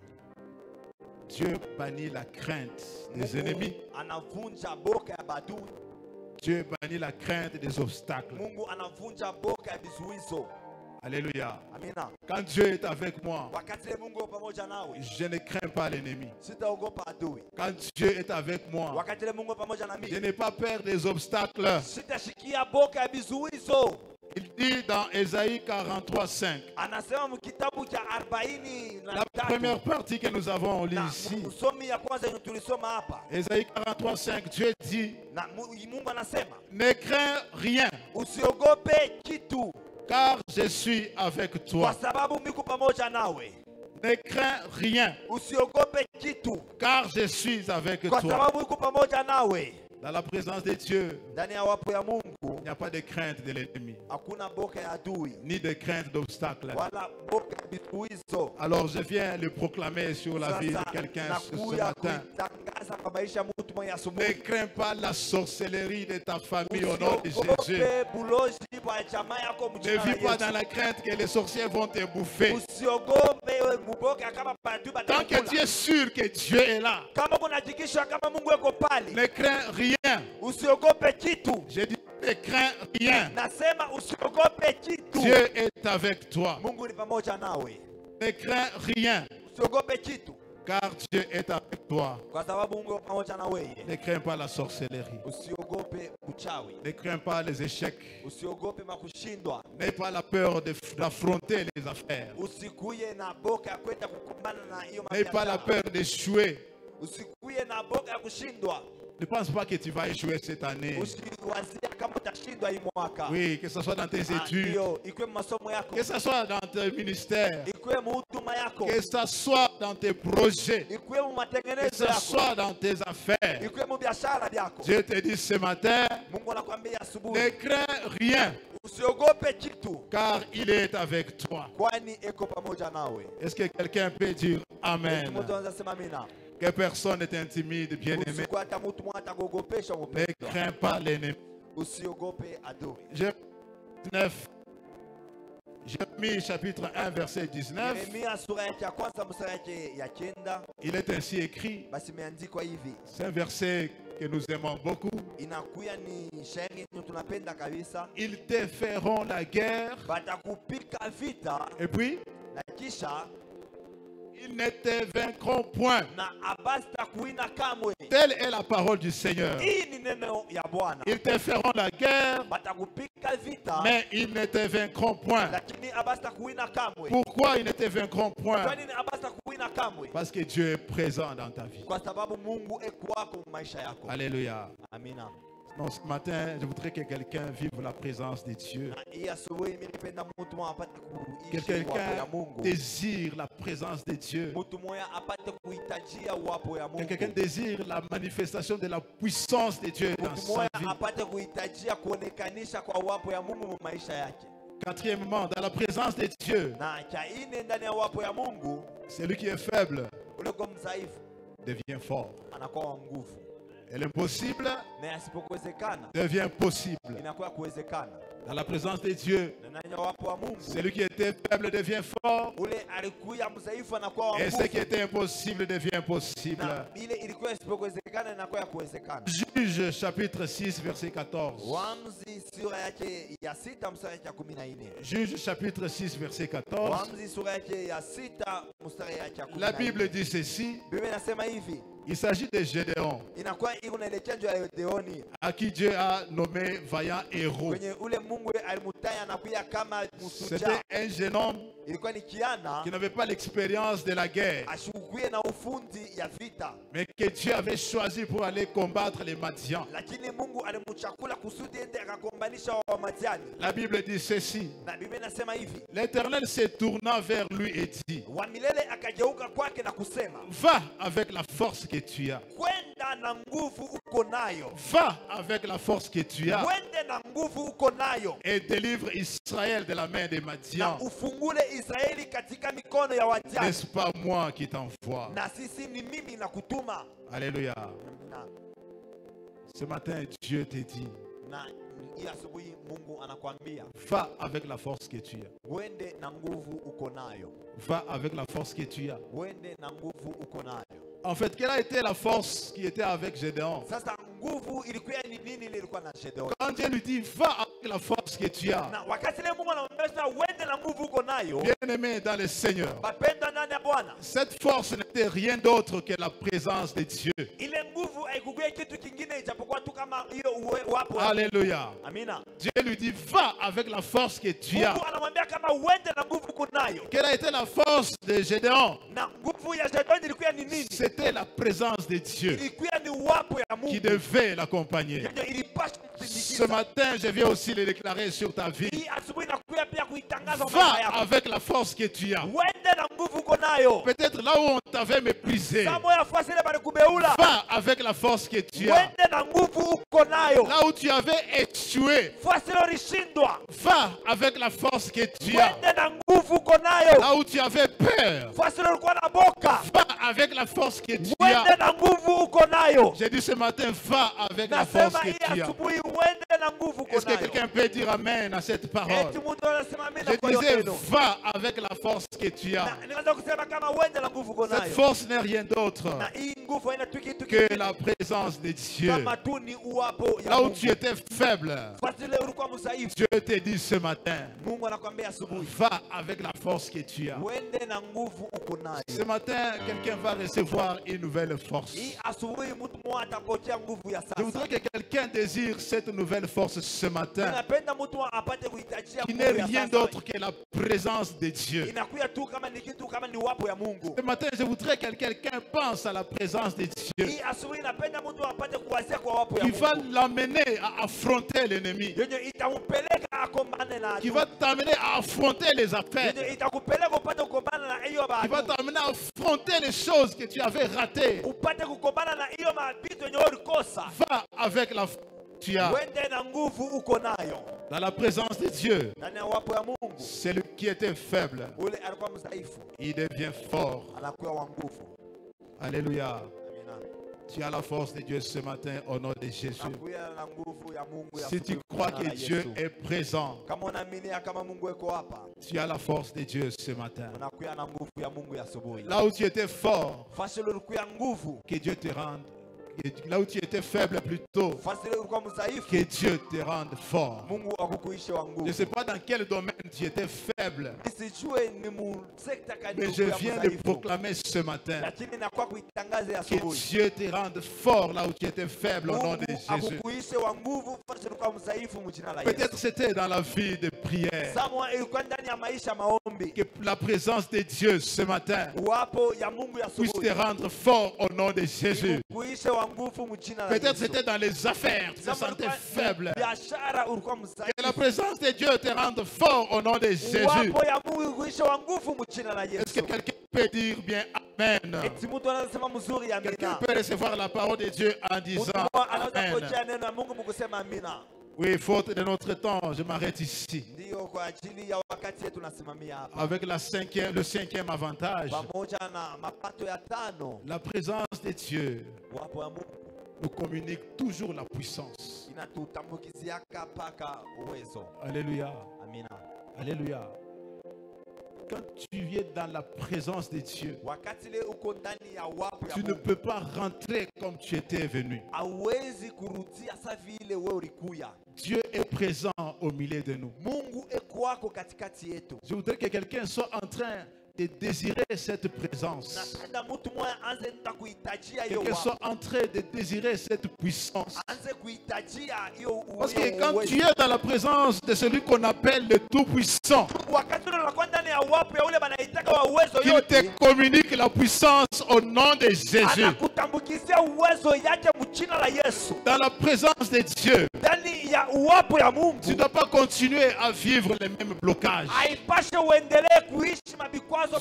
A: Dieu bannit la crainte des ennemis.
B: Anavunja boka ya badui.
A: Dieu bannit la crainte des obstacles.
B: Mungu anavunja boka ya vizuizo.
A: Alléluia.
B: Amina.
A: Quand Dieu est avec moi,
B: Wakati ile Mungu yuko pamoja nawe,
A: je ne crains pas l'ennemi.
B: sitaogopa adui.
A: Quand Dieu est avec moi,
B: Wakati ile Mungu yuko pamoja na
A: je
B: mimi,
A: n'ai pas peur des obstacles.
B: sitashikia boka ya vizuizo.
A: Il dit dans Ésaïe 43:5,
B: Anasema mkitabu cha 40 na
A: la première partie que nous avons lue
B: na
A: ici,
B: usomi ya kwanza yenye tulisoma hapa.
A: Ésaïe 43:5, Dieu dit,
B: Na Mungu anasema,
A: ne crains rien,
B: usiogope kitu
A: car je suis avec
B: kwa
A: toi.
B: sababu miko pamoja nawe.
A: Ne crains rien,
B: Usiogope kitu
A: car je suis avec
B: kwa
A: toi.
B: sababu iko pamoja nawe.
A: Dans la présence de Dieu,
B: Ndani ya wapo ya Mungu
A: il n'y a pas de crainte de l'ennemi,
B: hakuna boka ya adui
A: ni de crainte d'obstacle.
B: wala boka ya vizuizo.
A: Alors je viens le proclamer sur la vie de quelqu'un ce
B: nakuya
A: matin.
B: kuitangaza kwa maisha mtu mwenye
A: Ne
B: asubuhi.
A: crains pas la sorcellerie de ta famille au nom de Jésus.
B: Usiogope bulozi kwa jamaa yako
A: Ne
B: mjina la
A: vis pas dans
B: Yesu.
A: la crainte que les sorciers vont te bouffer.
B: Usiogope muboka kama badui
A: Tant que tu
B: batakula.
A: es sûr que Dieu est là,
B: Kama kunahakikishwa kama Mungu yuko pale,
A: ne crains rien.
B: usiogope kitu.
A: Je dis, ne crains rien.
B: Nasema usiogope kitu.
A: Dieu est avec toi.
B: Mungu ni pamoja nawe.
A: Ne crains rien.
B: Usiogope kitu.
A: Car Dieu est avec toi.
B: Kwa sababu Mungu pamoja na wewe.
A: Ne crains pas la sorcellerie.
B: Usiogope uchawi.
A: Ne crains pas les échecs.
B: Usiogope makushindwa.
A: N'aie pas la peur d'affronter les affaires.
B: Usikuye na boka ya kwenda kukumbana na hiyo
A: N'aie pas la peur d'échouer.
B: Usikuye na boka ya kushindwa.
A: Ne pense pas que tu vas échouer cette année.
B: Usiwazia kama utashindwa hii mwaka.
A: Oui, que ce soit dans tes études,
B: Ndio, ikuwe masomo yako.
A: que ce soit dans tes ministères,
B: Ikuwe huduma yako.
A: que ce soit dans tes projets,
B: Ikuwe
A: que
B: matengenezo
A: ce
B: yako.
A: soit dans tes affaires.
B: Ikuwe biashara yako.
A: Dieu te dit ce matin,
B: Mungu anakuambia asubuhi.
A: ne crains rien,
B: Usiogope kitu.
A: car il est avec toi.
B: Kwani eko pamoja nawe.
A: Est-ce que quelqu'un peut dire Amen?
B: Mtu anaweza sema amina.
A: Que personne n'est intimide, bien-aimé.
B: Usiku hata mtu mmoja atakugopesha
A: Ne
B: mpendwa.
A: crains pas l'ennemi.
B: Usiogope adui.
A: Jérémie chapitre 1 verset 19.
B: Yeremia sura yake ya kwanza mstari yake ya 9.
A: Il est ainsi écrit.
B: Basi imeandikwa hivi.
A: C'est un verset que nous aimons beaucoup.
B: Inakuya ni shairi yenye tunapenda kabisa.
A: Ils te feront la guerre.
B: Batakupika vita.
A: Et puis,
B: Na kisha
A: ils ne te vaincront point.
B: na abasta kuina kamwe.
A: Telle est la parole du Seigneur.
B: Hii ni neno ya Bwana.
A: Ils te feront la guerre,
B: Batakupika vita.
A: mais ils ne te vaincront point.
B: Lakini abasta kuina kamwe.
A: Pourquoi ils ne te vaincront point?
B: Kwa nini abasta kuina kamwe?
A: Parce que Dieu est présent dans ta vie.
B: Kwa sababu Mungu eko wako maisha yako.
A: Alléluia.
B: Amina.
A: Donc ce matin, je voudrais que quelqu'un vive la présence de Dieu.
B: Na hii asubuhi mimi nipenda mtu mmoja apate kuishi
A: Que
B: uwapo ya
A: quelqu'un
B: Mungu.
A: désire la présence de Dieu.
B: Mtu mmoja apate kuhitajia uwapo ya
A: Que
B: Mungu.
A: quelqu'un désire la manifestation de la puissance de Dieu dans
B: Mtu
A: sa
B: mmoja
A: vie.
B: apate kuhitajia kuonekanisha kwa uwapo ya Mungu mu maisha yake.
A: Quatrièmement, dans la présence de Dieu,
B: Na cha nne ndani ya uwapo ya Mungu,
A: celui qui est faible
B: ule kwa mdhaifu
A: devient fort.
B: anakuwa wa nguvu.
A: Et l'impossible
B: Na asipokuwezekana
A: devient possible.
B: inakuwa kuwezekana.
A: Dans la présence de Dieu,
B: Na ndani ya uwapo wa Mungu,
A: celui qui était faible devient fort.
B: ule alikuwa mdhaifu anakuwa wa
A: Et ce qui
B: nguvu.
A: était impossible devient possible.
B: Na ile ilikuwa isipokuwezekana inakuwa ya kuwezekana.
A: Juge chapitre 6 verset 14.
B: Waamuzi sura yake ya 6 mstari yake ya 14.
A: Juge chapitre 6 verset 14.
B: Waamuzi sura yake ya 6 mstari yake ya 14.
A: La Bible dit ceci.
B: Biblia inasema hivi.
A: Il s'agit de Gédéon,
B: Inakuwa inaelekea juu ya Gideoni.
A: à qui Dieu a nommé vaillant héros.
B: Kwenye ule Mungu alimtaya na kuya kama
A: C'était
B: msuja.
A: un jeune homme
B: Ilikuwa ni kiana
A: qui n'avait pas l'expérience de la guerre,
B: ashukuye na ufundi ya vita.
A: mais que Dieu avait choisi pour aller combattre les Madians.
B: Lakini Mungu alimchakula kusudi ende akakombanisha wa Madiani.
A: La Bible dit ceci.
B: Na Biblia inasema hivi.
A: L'Éternel se tournant vers lui et dit,
B: Wa milele akageuka kwake na kusema,
A: va avec la force que tu as.
B: kwenda na nguvu uko nayo.
A: Va avec la force que tu as
B: Wende na nguvu uko nayo.
A: et délivre Israël de la main des
B: Na
A: Madians.
B: ufungule Israeli katika mikono ya Wadiani.
A: N'est-ce pas moi qui t'envoie?
B: Na sisi ni mimi na kutuma.
A: Alléluia.
B: Na,
A: Ce matin, Dieu te dit,
B: na hii asubuhi Mungu anakuambia
A: va avec la force que tu as.
B: wende na nguvu uko nayo.
A: Va avec la force que tu as.
B: Wende na nguvu uko nayo.
A: En fait, quelle a été la force qui était avec Gédéon?
B: Sasa nguvu ilikuwa ni nini ile ilikuwa na Gideoni?
A: Quand Dieu lui dit, va avec la force que tu as.
B: Na wakati ile Mungu anamwambia wende na nguvu uko nayo.
A: Bien-aimé dans le Seigneur,
B: Bapenda ndani ya Bwana.
A: cette force n'était rien d'autre que la présence de Dieu.
B: Ile nguvu haikukuwa kitu kingine ijapokuwa tu kama hiyo wapo.
A: Alléluia.
B: Amina.
A: Dieu lui dit, va avec la force que tu as.
B: Mungu anamwambia kama wende na nguvu uko nayo.
A: Quelle a été la force de Gédéon?
B: Na nguvu ya Gideoni ilikuwa ni nini?
A: C'était la présence de Dieu
B: Ilikuwa ni wapo ya
A: qui
B: Mungu.
A: devait l'accompagner.
B: Yenye ilipaswa
A: Ce
B: kusindikiza.
A: matin, je viens aussi le déclarer sur ta vie.
B: Hii asubuhi nakuya pia kuitangaza
A: Va
B: maisha yako.
A: avec la force que tu as.
B: Wende na nguvu uko nayo.
A: Peut-être là où on t'avait méprisé.
B: Samo ya fasi ile bali kubeula.
A: Va avec la force que tu as.
B: Wende na nguvu uko nayo.
A: Là où tu avais échoué.
B: Fasi ile ulishindwa.
A: Va avec la force que tu as.
B: Wende na nguvu uko nayo.
A: Là où tu avais peur.
B: Fasi ile ulikuwa na boka.
A: Va avec la force que tu
B: Wende
A: as.
B: na nguvu uko nayo.
A: J'ai dit ce matin, va avec la force
B: Nasema
A: que
B: hii
A: tu as.
B: asubuhi wende na nguvu uko
A: Est-ce que
B: nayo.
A: quelqu'un peut dire amen à cette parole?
B: Eti mtu anasema mimi na
A: Je
B: kwa hiyo
A: disais,
B: neno.
A: va avec la force que tu as.
B: Na niweza kusema kama wende na nguvu uko
A: Cette
B: nayo.
A: force n'est rien d'autre
B: Na hii nguvu haina tu kitu
A: que
B: kingine
A: la présence de Dieu.
B: kama tu ni uwapo ya
A: Là où
B: Mungu.
A: tu étais faible,
B: Fasi ile ulikuwa mdhaifu.
A: Dieu te dit ce matin,
B: Mungu anakuambia asubuhi
A: va avec la force que tu as.
B: wende na nguvu uko nayo.
A: Ce matin, quelqu'un va recevoir une nouvelle force. Je voudrais que quelqu'un désire cette nouvelle force ce matin, qui n'est rien d'autre que la présence de Dieu. Ce matin, je voudrais que quelqu'un pense à la présence de Dieu, qui va l'amener à affronter l'ennemi, qui va t'amener à affronter les affaires, qui va t'amener à affronter les choses que tu avais ratées. Va avec la force que tu as. Dans la présence de Dieu, celui qui était faible, il devient fort. Alléluia. Tu as la force de Dieu ce matin au nom de Jésus. Si tu crois que Dieu est présent, tu as la force de Dieu ce matin. Là où tu étais fort, que Dieu te rende. Là où tu étais faible plutôt, que Dieu te rende fort. Je ne sais pas dans quel domaine tu étais faible, mais je viens de proclamer ce matin que Dieu te rende fort là où tu étais faible au nom de Jésus. Peut-être c'était dans la vie de prière, que la présence de Dieu ce matin puisse te rendre fort au nom de Jésus. Peut-être c'était dans les affaires, tu te sentais faible. Que la présence de Dieu te rende fort au nom de Jésus. Est-ce que quelqu'un peut dire bien Amen? Quelqu'un peut recevoir la parole de Dieu en disant Amen? Oui, faute de notre temps, je m'arrête ici. Avec le cinquième avantage, la présence de Dieu nous communique toujours la puissance. Alléluia. Alléluia. Quand tu es dans la présence de Dieu, tu ne peux pas rentrer comme tu étais venu. Dieu est présent au milieu de nous. Je voudrais que quelqu'un soit en train de désirer cette présence. Quelqu'un soit en train de désirer cette puissance. Parce que quand tu es dans la présence de celui qu'on appelle le Tout-Puissant, il te communique la puissance au nom de Jésus. Dans la présence de Dieu, tu ne dois pas continuer à vivre les mêmes blocages.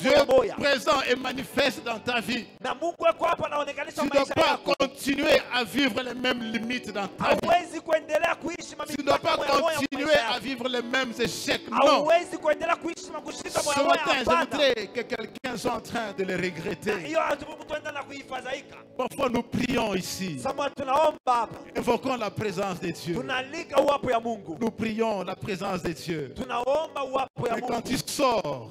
A: Dieu est présent et manifeste dans ta vie. Tu ne dois pas continuer à vivre les mêmes limites dans ta vie. Tu ne dois pas continuer à vivre les mêmes échecs. Non. Ce matin, je voudrais que quelqu'un soit en train de les regretter. Parfois, nous prions ici. Invoquons la présence de Dieu. Nous prions la présence de Dieu. Mais quand tu sors,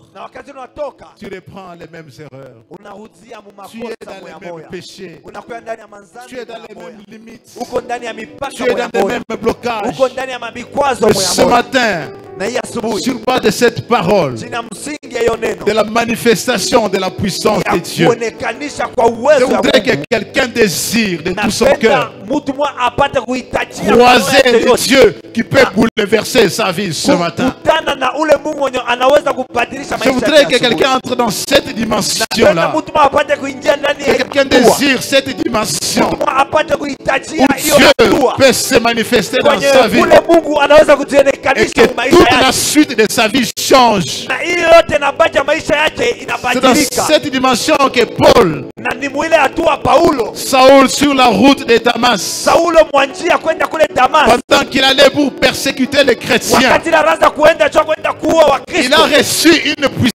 A: tu reprends les mêmes erreurs. Tu es dans les mêmes péchés. Tu es dans les mêmes limites. Tu es dans les mêmes blocages. Ce matin, sur base de cette parole, de la manifestation de la puissance de Dieu, je voudrais que quelqu'un désire de tout son cœur croiser de Dieu qui peut bouleverser sa vie ce matin. Je voudrais que quelqu'un entre dans cette dimension-là. Que quelqu'un désire cette dimension où Dieu peut se manifester dans sa vie et que toute la suite de sa vie change. C'est dans cette dimension que Paul, Saül sur la route de Damas, pendant qu'il allait pour persécuter les chrétiens, il a reçu une puissance.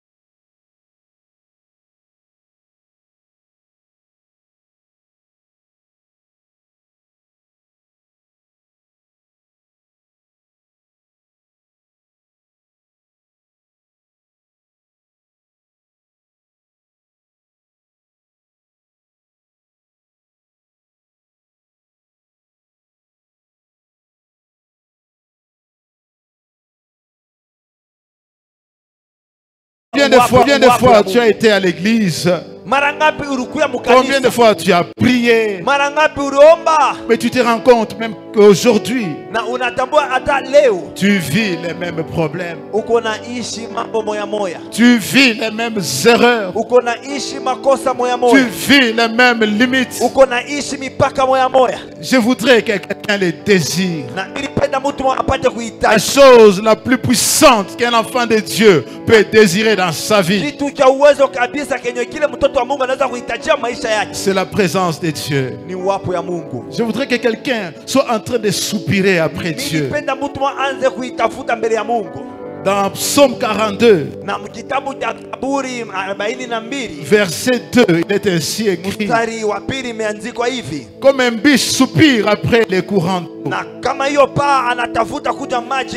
A: Combien de fois tu as été à l'église Combien de fois tu as prié, mais tu te rends compte même qu'aujourd'hui, tu vis les mêmes problèmes. Tu vis les mêmes erreurs. Tu vis les mêmes limites. Je voudrais que quelqu'un les désire. La chose la plus puissante qu'un enfant de Dieu peut désirer dans sa vie, c'est la présence de Dieu. Je voudrais que quelqu'un soit en train de soupirer après Dieu. Dans Psaume 42, verset 2, il est ainsi écrit: comme un biche soupire après les courants d'eau,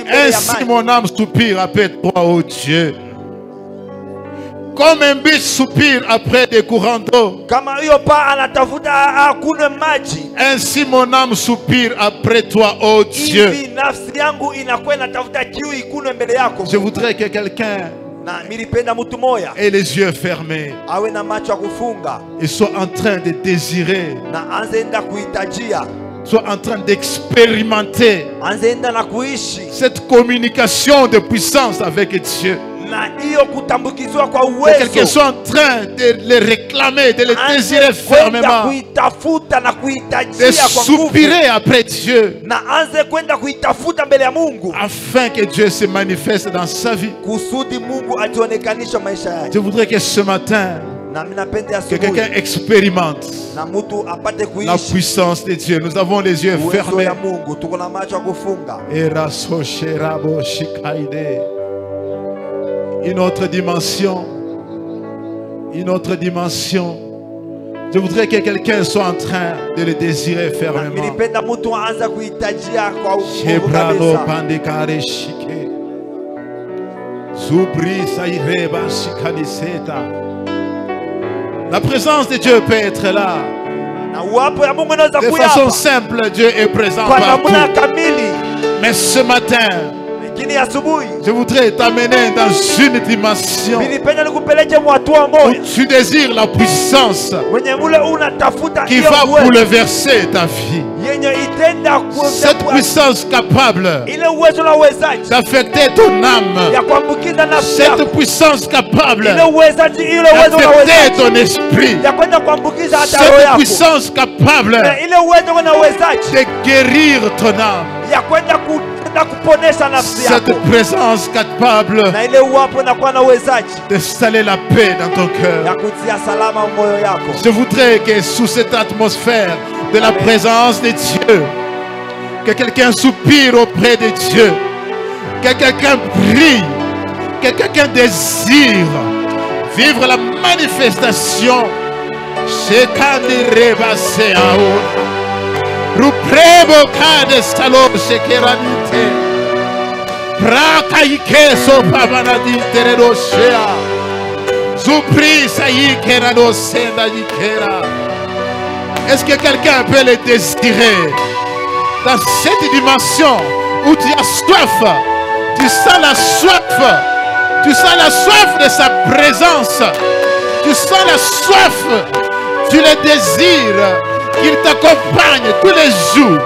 A: ainsi mon âme soupire après toi, ô Dieu. Comme un biche soupire après des courants d'eau, ainsi mon âme soupire après toi, ô Dieu. Je voudrais que quelqu'un ait les yeux fermés et soit en train de désirer, soit en train d'expérimenter cette communication de puissance avec Dieu. Que quelqu'un soit en train de les réclamer, de les désirer fermement, de soupirer après Dieu, afin que Dieu se manifeste dans sa vie. Je voudrais que ce matin, que quelqu'un expérimente la puissance de Dieu. Nous avons les yeux fermés. Une autre dimension. Une autre dimension. Je voudrais que quelqu'un soit en train de le désirer fermement. La présence de Dieu peut être là. De façon simple, Dieu est présent partout. Mais ce matin, je voudrais t'amener dans une dimension où tu désires la puissance qui va bouleverser ta vie. Cette puissance capable d'affecter ton âme. Cette puissance capable d'affecter ton esprit. Cette puissance capable de guérir ton âme. Cette présence capable d'installer la paix dans ton cœur. Je voudrais que sous cette atmosphère de la présence de Dieu, que quelqu'un soupire auprès de Dieu, que quelqu'un prie, que quelqu'un désire vivre la manifestation. Ruprebo kade salo shekeranite Praka ikeso pavanadite redoshea Zupri saïkera no senda yikera. Est-ce que quelqu'un peut le désirer dans cette dimension où tu as soif? Tu sens la soif. Tu sens la soif de sa présence. Tu sens la soif. Tu le désires. Qu'il t'accompagne tous les jours,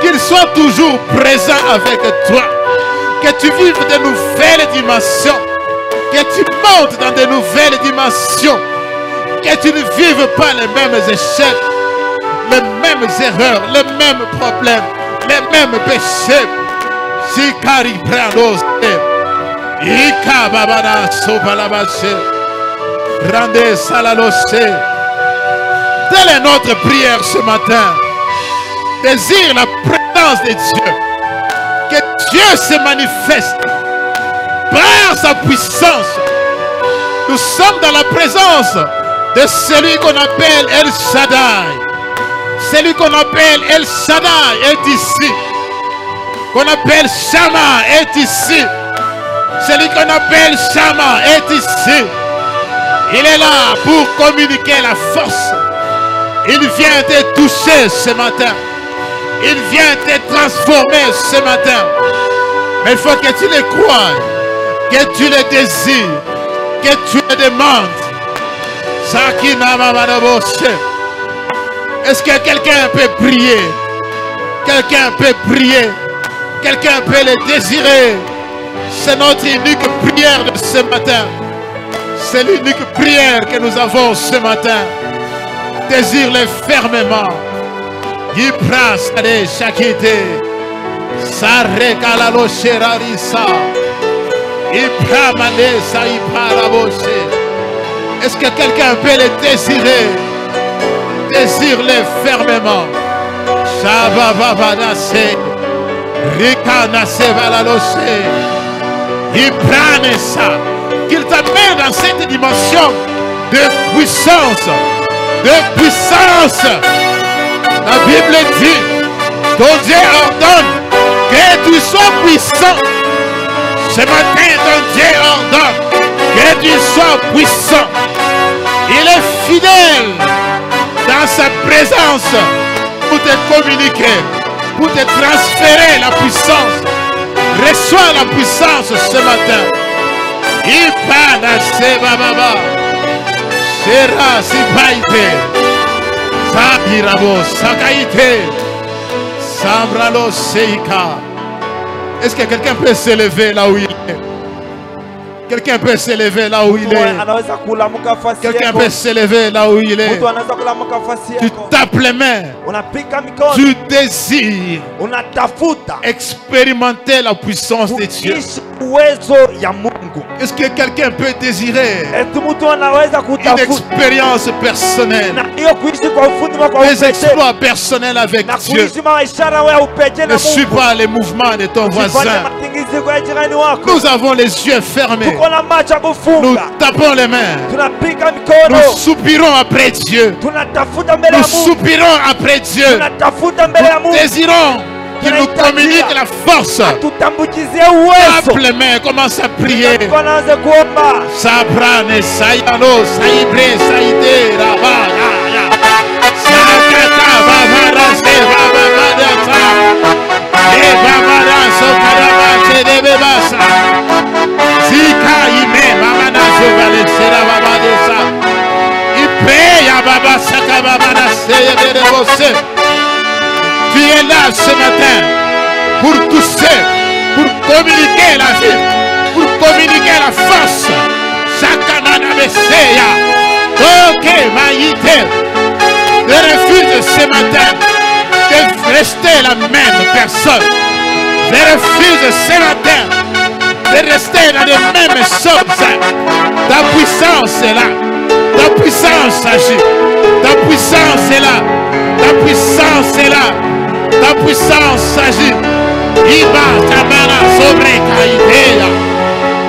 A: qu'il soit toujours présent avec toi, que tu vives de nouvelles dimensions, que tu montes dans de nouvelles dimensions, que tu ne vives pas les mêmes échecs, les mêmes erreurs, les mêmes problèmes, les mêmes péchés. Sikari Brandos, Ika Babana Sobalabase, Rande Salalose. Telle est notre prière ce matin. Désire la présence de Dieu. Que Dieu se manifeste par sa puissance. Nous sommes dans la présence de celui qu'on appelle El Shaddai. Celui qu'on appelle El Shaddai est ici. Qu'on appelle Shama est ici. Celui qu'on appelle Shama est ici. Il est là pour communiquer la force. Il vient te toucher ce matin. Il vient te transformer ce matin. Mais il faut que tu le croies, que tu le désires, que tu le demandes. Est-ce que quelqu'un peut prier? Quelqu'un peut prier? Quelqu'un peut le désirer? C'est notre unique prière de ce matin. C'est l'unique prière que nous avons ce matin. Désire-le fermement. Yipras de Shakite. Sarekalalo Sherarisa. Ipramane Saiparaboshe. Est-ce que quelqu'un peut le désirer? Désire-le fermement. Shabababanase. Rikanase Valaloshe. Ipranesa. Qu'il t'amène dans cette dimension de puissance. De puissance. La Bible dit, ton Dieu ordonne que tu sois puissant. Ce matin, ton Dieu ordonne que tu sois puissant. Il est fidèle dans sa présence pour te communiquer, pour te transférer la puissance. Reçois la puissance ce matin. Ipana sebababa, sera sipaite, sabirabo sakaite, sambralo seika. Est-ce que quelqu'un peut s'élever là où il est? Quelqu'un peut s'élever là où il est. Quelqu'un peut s'élever là où il est. Tu tapes les mains. Tu désires expérimenter la puissance de Dieu. Est-ce que quelqu'un peut désirer une expérience personnelle, des exploits personnels avec Dieu? Ne suis pas les mouvements de ton voisin. Nous avons les yeux fermés. Nous tapons les mains. Nous soupirons après Dieu. Nous soupirons après Dieu. Nous désirons qu'il nous communique la force. Tape les mains, commence à prier. Sabrane, Sayano, Saibre, Saïde, Rabana, Sakata, Babara, Sebabadata, Ebabara, Sokaraba, Sedebebasa, Zika, Ime, Mamana, Zobale, Serababadesa, Ipeya, Baba, Sakababana, Sebebose. Tu es là ce matin pour toucher, pour communiquer la vie, pour communiquer la force. Sakamana Messeya, ok, Maïté, je refuse ce matin de rester la même personne. Je refuse ce matin de rester dans les mêmes choses. Ta puissance est là, ta puissance agit, ta puissance est là, ta puissance est là. Ta puissance agit. Iba Tamana sobre Kaïdea.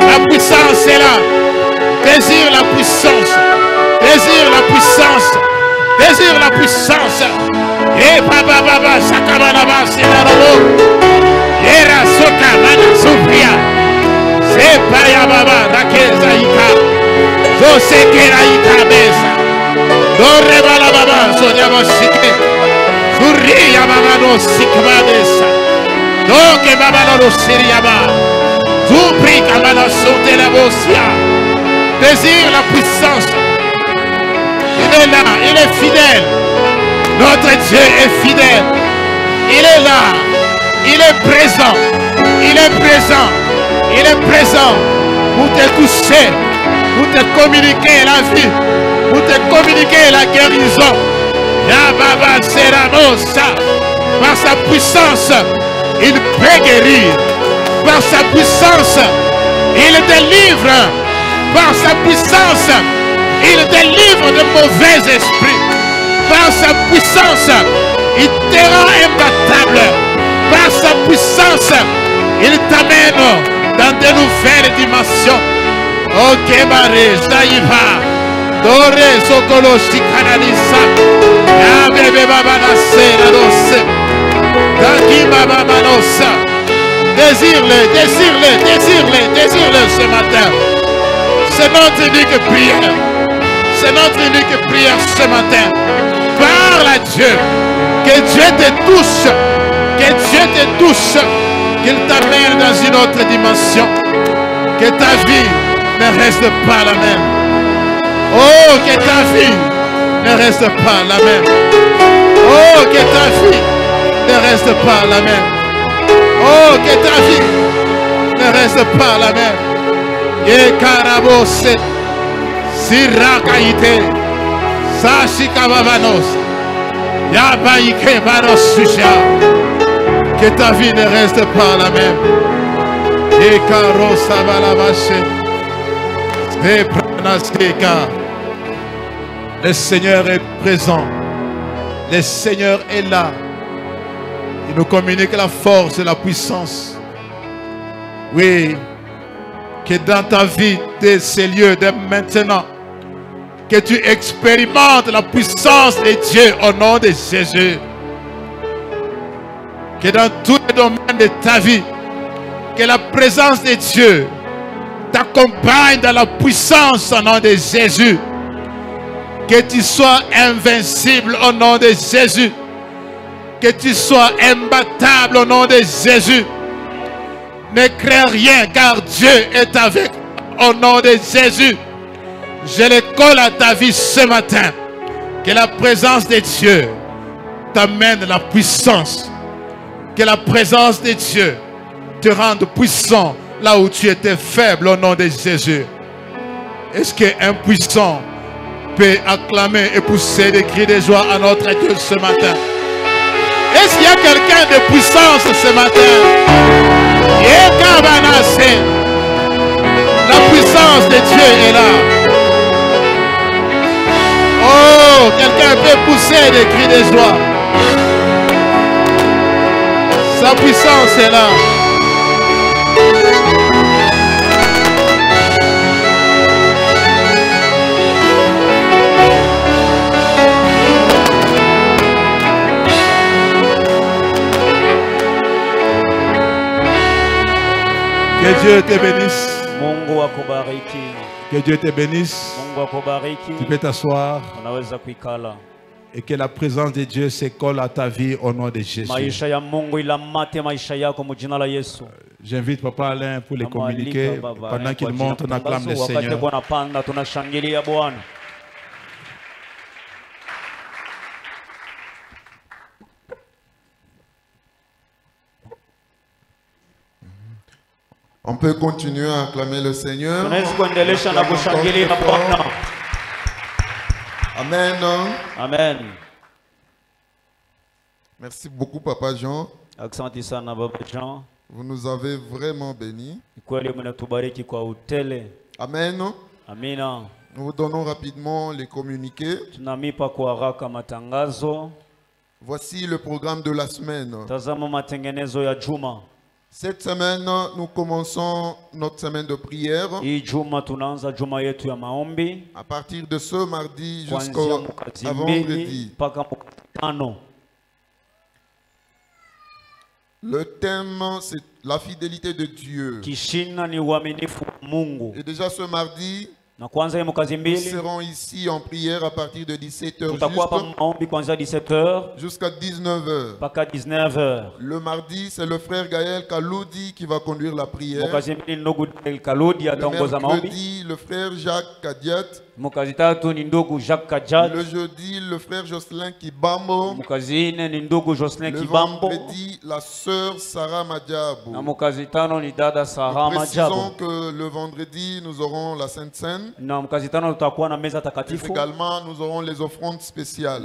A: La puissance est là. Désire la puissance. Désire la puissance. Désire la puissance. Et Baba Baba Sakamanaba Sinarabo. Yera Soka Mana Supria. C'est Paya Baba Rakeza Ika. Zosekera Ika Besa. Dore Bala Baba Sonyama Sike. Surya Babano Sikabadesa. Donc Babano Siriaba. Zupri Kabana Sote la Bosia. Désire la puissance. Il est là, il est fidèle. Notre Dieu est fidèle. Il est là. Il est présent. Il est présent. Il est présent pour te toucher, pour te communiquer la vie, pour te communiquer la guérison. Yababa Seramosa, par sa puissance, il peut guérir. Par sa puissance, il délivre. Par sa puissance, il délivre de mauvais esprits. Par sa puissance, il te rend imbattable. Par sa puissance, il t'amène dans de nouvelles dimensions. Ok, Baré, Zaïba. Dore Sokolo Shikananisa. Yabebe Babana Seradosse. Daki Baba Manosa. Désire-le, désire-le, désire-le, désire-le ce matin. C'est notre unique prière. C'est notre unique prière ce matin. Parle à Dieu. Que Dieu te touche. Que Dieu te touche. Qu'il t'amène dans une autre dimension. Que ta vie ne reste pas la même. Oh, que ta vie ne reste pas la même. Oh, que ta vie ne reste pas la même. Oh, que ta vie ne reste pas la même. Ye karabose, sirakaite, sashikavanos, yabaike barosusha. Que ta vie ne reste pas la même. Ye karosavalavache, sepranaseka. Le Seigneur est présent. Le Seigneur est là. Il nous communique la force et la puissance. Oui. Que dans ta vie, dès ces lieux, dès maintenant, que tu expérimentes la puissance de Dieu au nom de Jésus. Que dans tous les domaines de ta vie, que la présence de Dieu t'accompagne dans la puissance au nom de Jésus. Que tu sois invincible au nom de Jésus. Que tu sois imbattable au nom de Jésus. Ne crains rien car Dieu est avec au nom de Jésus. Je le colle à ta vie ce matin. Que la présence de Dieu t'amène la puissance. Que la présence de Dieu te rende puissant là où tu étais faible au nom de Jésus. Est-ce qu'un puissant peut acclamer et pousser des cris de joie à notre Dieu ce matin? Est-ce qu'il y a quelqu'un de puissance ce matin? La puissance de Dieu est là. Oh, quelqu'un peut pousser des cris de joie. Sa puissance est là. Que Dieu te bénisse.
B: Mungu akubariki.
A: Que Dieu te bénisse.
B: Mungu akubariki.
A: Tu peux t'asseoir.
B: Unaweza kuikala.
A: Et que la présence de Dieu se colle à ta vie au nom de Jésus.
B: Maisha ya Mungu ilamate maisha yako mu jina la Yesu.
A: J'invite Papa Alain pour les communiquer. Pendant qu'il monte, on acclame le Seigneur.
B: Wakati Bwana panda tunashangilia Bwana.
C: On peut continuer à acclamer le Seigneur. Amen.
B: Amen.
C: Merci beaucoup, Papa Jean.
B: Jean.
C: Vous nous avez vraiment bénis. Amen.
B: Amina.
C: Nous vous donnons rapidement les communiqués. Voici le programme de la semaine. Cette semaine, nous commençons notre semaine de prière. À partir de ce mardi jusqu'au vendredi. Le thème, c'est la fidélité de Dieu. Et déjà ce mardi, nous serons ici en prière à partir de 17h jusqu'à 19h. Le mardi, c'est le frère Gaël Kaloudi qui va conduire la prière. Le mercredi, le frère Jacques Kadiat. Le jeudi, le frère Jocelyn Kibambo. Le vendredi, la sœur Sarah Madiabou. Nous précisons que le vendredi, nous aurons la Sainte Seine. Également, nous aurons les offrandes spéciales.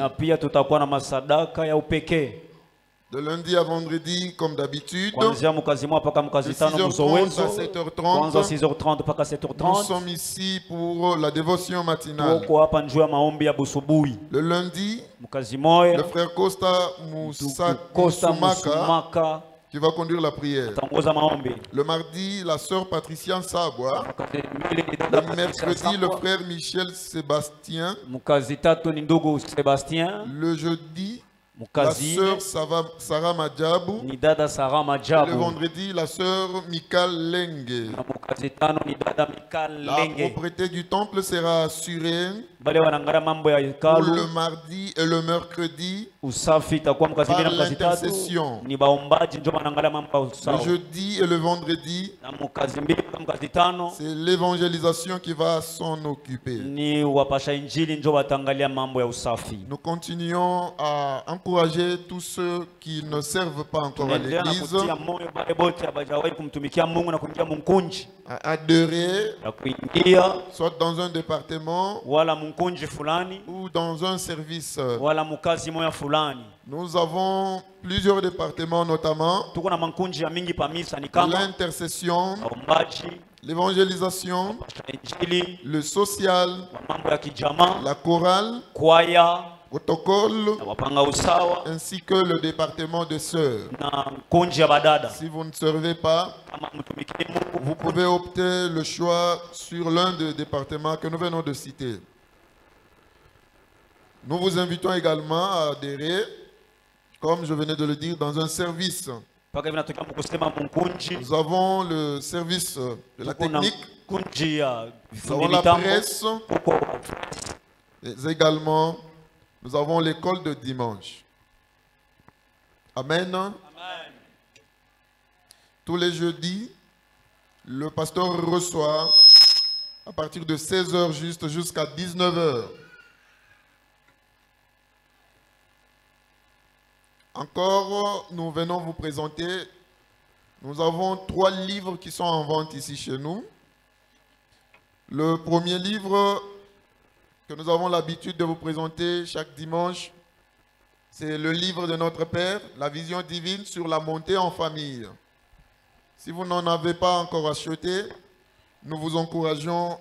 C: De lundi à vendredi, comme d'habitude, de 6h30 à 7h30, nous sommes ici pour la dévotion matinale. Le lundi, le frère Costa Moussoumaka qui va conduire la prière. Le mardi, la sœur Patricia Sabois. Le mercredi, le frère Michel Sébastien. Le jeudi, la sœur Sarah Madjabou. Le vendredi, la sœur Mikal Lengue. La propriété du temple sera assurée pour le mardi et le mercredi par l'intercession. Le jeudi et le vendredi, c'est l'évangélisation qui va s'en occuper. Nous continuons à encourager tous ceux qui ne servent pas encore à l'église à adhérer, soit dans un département ou dans un service. Nous avons plusieurs départements, notamment l'intercession, l'évangélisation, le social, la chorale, protocole, ainsi que le département de sœurs. Si vous ne servez pas, vous pouvez opter le choix sur l'un des départements que nous venons de citer. Nous vous invitons également à adhérer, comme je venais de le dire, dans un service. Nous avons le service de la technique, nous avons la presse, et également nous avons l'école de dimanche. Amen. Amen. Tous les jeudis, le pasteur reçoit à partir de 16h juste jusqu'à 19h. Encore, nous venons vous présenter, nous avons 3 livres qui sont en vente ici chez nous. Le premier livre que nous avons l'habitude de vous présenter chaque dimanche, c'est le livre de notre Père, la vision divine sur la montée en famille. Si vous n'en avez pas encore acheté, nous vous encourageons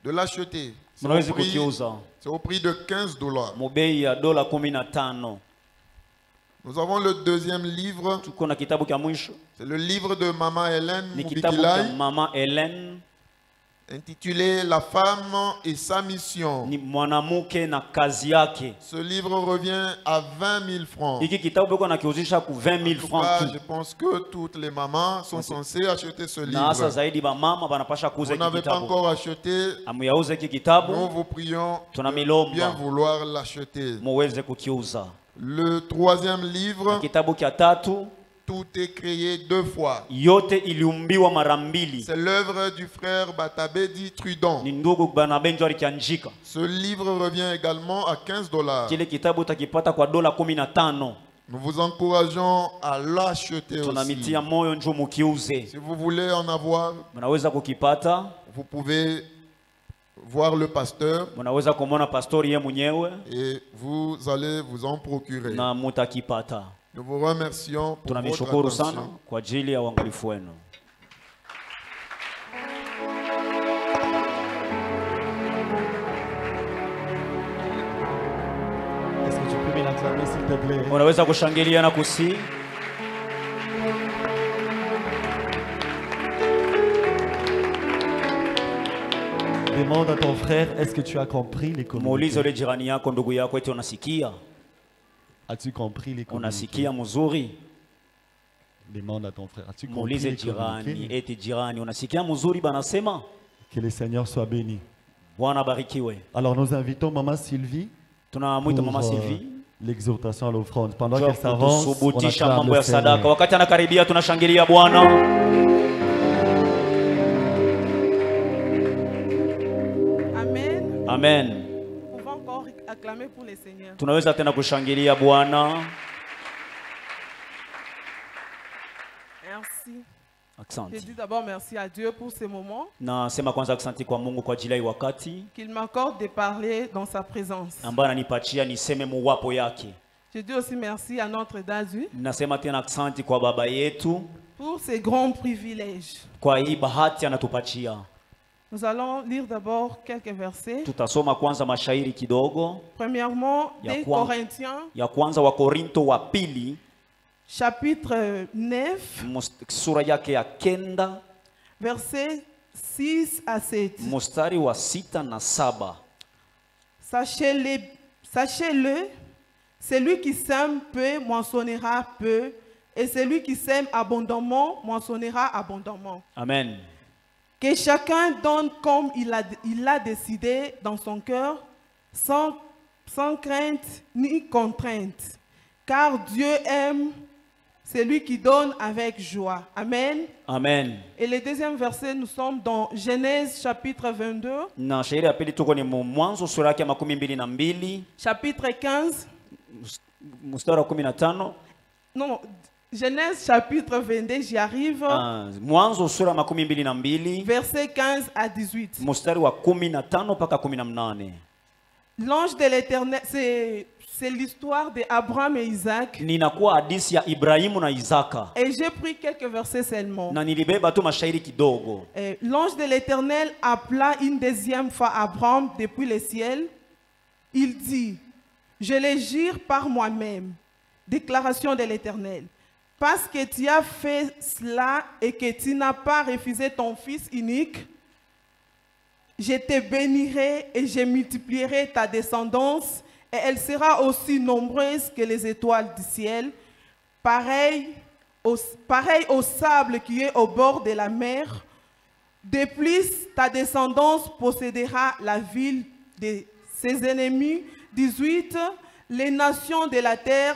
C: de l'acheter. C'est au prix de $15. Nous avons le deuxième livre. C'est le livre de Maman Hélène Mubikilai, intitulé La femme et sa mission. Ce livre revient à 20 000 francs. Je pense que toutes les mamans sont censées acheter ce livre. Vous n'avez pas encore acheté, nous vous prions de bien vouloir l'acheter. Le troisième livre, tout est créé 2 fois. C'est l'œuvre du frère Batabedi Trudon. Ce livre revient également à $15. Nous vous encourageons à l'acheter aussi. Si vous voulez en avoir, vous pouvez voir le pasteur et vous allez vous en procurer. Nous vous remercions pour votre attention.
D: Est-ce que tu peux me l'acclamer s'il te plaît? Demande à ton frère, est-ce que tu as compris les communiqués? As-tu compris les communiqués? Demande à ton frère, as-tu compris les communiqués? Que le Seigneur soit béni. Alors nous invitons Maman Sylvie pour l'exhortation à l'offrande. Pendant qu'elle s'avance, on acclame le Seigneur.
E: Amen. On va encore acclamer pour le Seigneur. Merci. Je dis d'abord merci à Dieu pour ce moment. Qu'il m'accorde de parler dans sa présence. Je dis aussi merci à notre Dazu pour ces grands privilèges. Nous allons lire d'abord quelques versets. Premièrement, des Corinthiens, chapitre 9, versets 6 à 7. Sachez-le, celui qui sème peu moissonnera peu, et celui qui sème abondamment moissonnera abondamment.
B: Amen.
E: Que chacun donne comme il a décidé dans son cœur, sans crainte ni contrainte. car Dieu aime celui qui donne avec joie. Amen.
B: Amen.
E: Et le deuxième verset, nous sommes dans Genèse chapitre 22.
B: Na shairi ya pili tuko ni Mwanzo sura yake ya 22.
E: Chapitre 15.
B: Mstari wa 15.
E: Non, Genèse chapitre 22, j'y arrive.
B: Mwanzo sura ya 22.
E: Verset 15 à 18.
B: Mstari wa 15 mpaka 18.
E: L'ange de l'Éternel, c'est l'histoire d'Abraham et Isaac.
B: Ninakuwa hadithi ya Ibrahimu na Isaka.
E: Et j'ai pris quelques versets seulement.
B: Na nilibeba tu mashairi kidogo.
E: L'ange de l'Éternel appela une deuxième fois Abraham depuis le ciel. Il dit, je les jure par moi-même. Déclaration de l'Éternel. Parce que tu as fait cela et que tu n'as pas refusé ton fils unique, je te bénirai et je multiplierai ta descendance et elle sera aussi nombreuse que les étoiles du ciel, pareil au sable qui est au bord de la mer. De plus, ta descendance possédera la ville de ses ennemis. 18. Les nations de la terre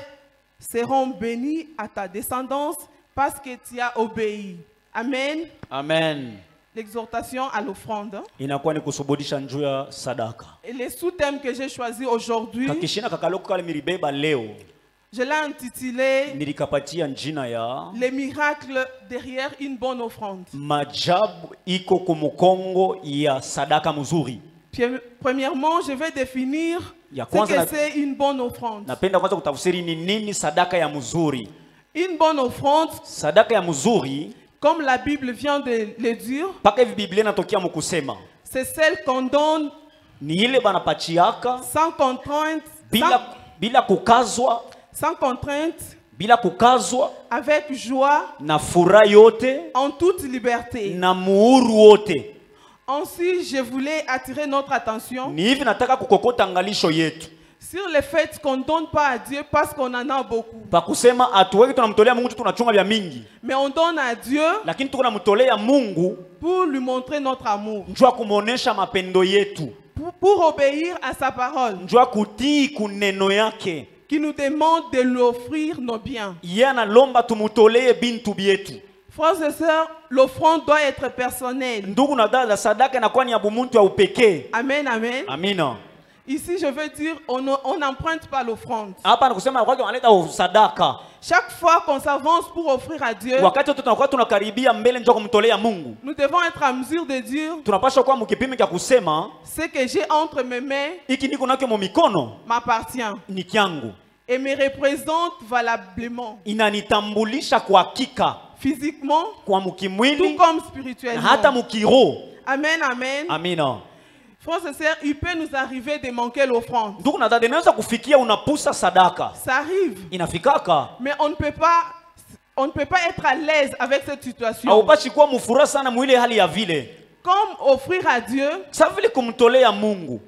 E: seront bénies à ta descendance parce que tu as obéi. Amen.
B: Amen.
E: L'exhortation à l'offrande.
B: Inakuwa ni kusubudisha njuu ya sadaka.
E: Et le sous-thème que j'ai choisi aujourd'hui,
B: Kakishina kakaloko kale milibeba leo.
E: Je l'ai intitulé
B: Nilikapatia njina ya
E: Les miracles derrière une bonne offrande.
B: Majabu iko kumukongo ya sadaka mzuri.
E: Premièrement, je vais définir ce que c'est une bonne offrande.
B: Napenda kwanza kutafsiri ni nini sadaka ya mzuri.
E: Une bonne offrande,
B: sadaka ya mzuri,
E: comme la Bible vient de le dire, c'est celle qu'on donne sans contrainte,
B: bila kukazwa,
E: sans contrainte,
B: bila kukazwa,
E: avec joie,
B: na furaha yote,
E: en toute liberté.
B: na muhuru wote.
E: Ensuite, je voulais attirer notre attention
B: ni hivi nataka kukokota angalisho yetu
E: sur le fait qu'on ne donne pas à Dieu parce qu'on en a beaucoup.
B: Pakusema atuweki tunamtolea Mungu tunachunga vya mingi.
E: Mais on donne à Dieu
B: lakini tuko namtolea Mungu
E: pour lui montrer notre amour.
B: Njua kumuonesha mapendo yetu.
E: Pour obéir à sa parole.
B: Njua kutii kuneno yake.
E: Qui nous demande de lui offrir nos biens.
B: Yeye analomba tumutolee bintu bietu.
E: Frères et sœurs, l'offrande doit être personnelle.
B: Ndugu na dada, sadaka inakuwa ni ya bumuntu ya upekee.
E: Amen, amen.
B: Amina.
E: Ici, je veux dire, on n'emprunte pas l'offrande.
B: Hapa nakusema kwa wanaleta sadaka.
E: Chaque fois qu'on s'avance pour offrir à Dieu,
B: wakati tunakuwa tunakaribia mbele njoo kumtolea Mungu,
E: nous devons être en mesure de dire,
B: tunapaswa kuwa mkipimo cha kusema,
E: ce que j'ai entre mes mains,
B: iki niko nako mu mikono,
E: m'appartient.
B: Ni kyangu.
E: Et me représente valablement.
B: Inanitambulisha kwa hakika.
E: Physiquement,
B: kwa mkimwili,
E: tout comme spirituellement.
B: Hata mkiroho.
E: Amen, amen.
B: Amina.
E: Frères et sœurs, il peut nous arriver de manquer l'offrande.
B: Ndugu na dada, inaweza kufikia unapusa sadaka.
E: Ça arrive.
B: Inafikaka.
E: Mais on ne peut pas être à l'aise avec cette situation.
B: Haupashi kuwa mfuraha sana mwile hali ya vile.
E: Comme offrir à Dieu,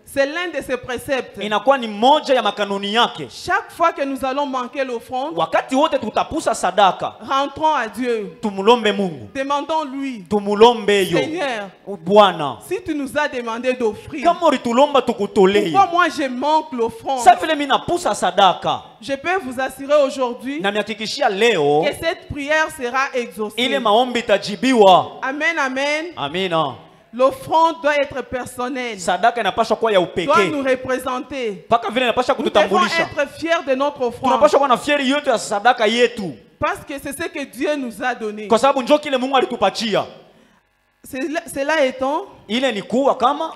E: c'est l'un de ses préceptes.
B: Inakuwa ni moja ya makanuni yake.
E: Chaque fois que nous allons manquer l'offrande,
B: wakati wote tutapusa sadaka,
E: rentrons à Dieu.
B: Tumulombe Mungu.
E: Demandons-lui.
B: Tumulombe yo.
E: Seigneur,
B: Bwana,
E: si tu nous as demandé d'offrir,
B: kama ulitulomba tukutolee,
E: pourquoi moi je manque l'offrande?
B: Sasa vile mimi napusa sadaka.
E: Je peux vous assurer aujourd'hui
B: na mihakikishia leo
E: que cette prière sera exaucée.
B: Ile maombi itajibiwa.
E: Amen, amen.
B: Amina.
E: L'offrande doit être personnelle.
B: Sadaka inapaswa kuwa ya upekee.
E: Doit nous représenter.
B: Paka vile inapaswa kututambulisha.
E: Nous devons être fiers de notre offrande.
B: Tunapaswa kuwa na fieri yote ya sadaka yetu.
E: Parce que c'est ce que Dieu nous a donné.
B: Kwa sababu njoo kile Mungu alitupatia.
E: Cela étant,
B: ile ni kuwa kama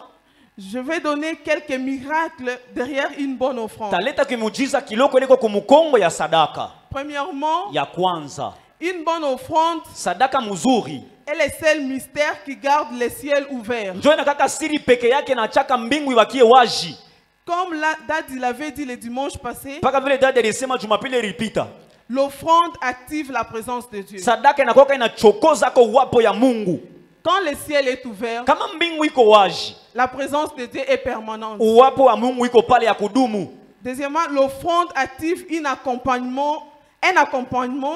E: je vais donner quelques miracles derrière une bonne offrande.
B: Taleta kimujiza kiloko liko kumukongo ya sadaka.
E: Premièrement,
B: ya kwanza,
E: une bonne offrande,
B: sadaka mzuri,
E: est le seul mystère qui garde le ciel ouvert.
B: Njoo inakaka siri peke yake na chaka mbingu ibakie wazi.
E: Comme Dadi l'avait dit le dimanche passé,
B: paka vile Dadi alisema Jumapili ilipita,
E: l'offrande active la présence de Dieu.
B: Sadaka inakoka inachokoza kwa uwapo ya Mungu.
E: Quand le ciel est ouvert,
B: kama mbingu iko wazi,
E: la présence de Dieu est permanente.
B: Uwapo wa Mungu iko pale ya kudumu.
E: Deuxièmement, l'offrande active un accompagnement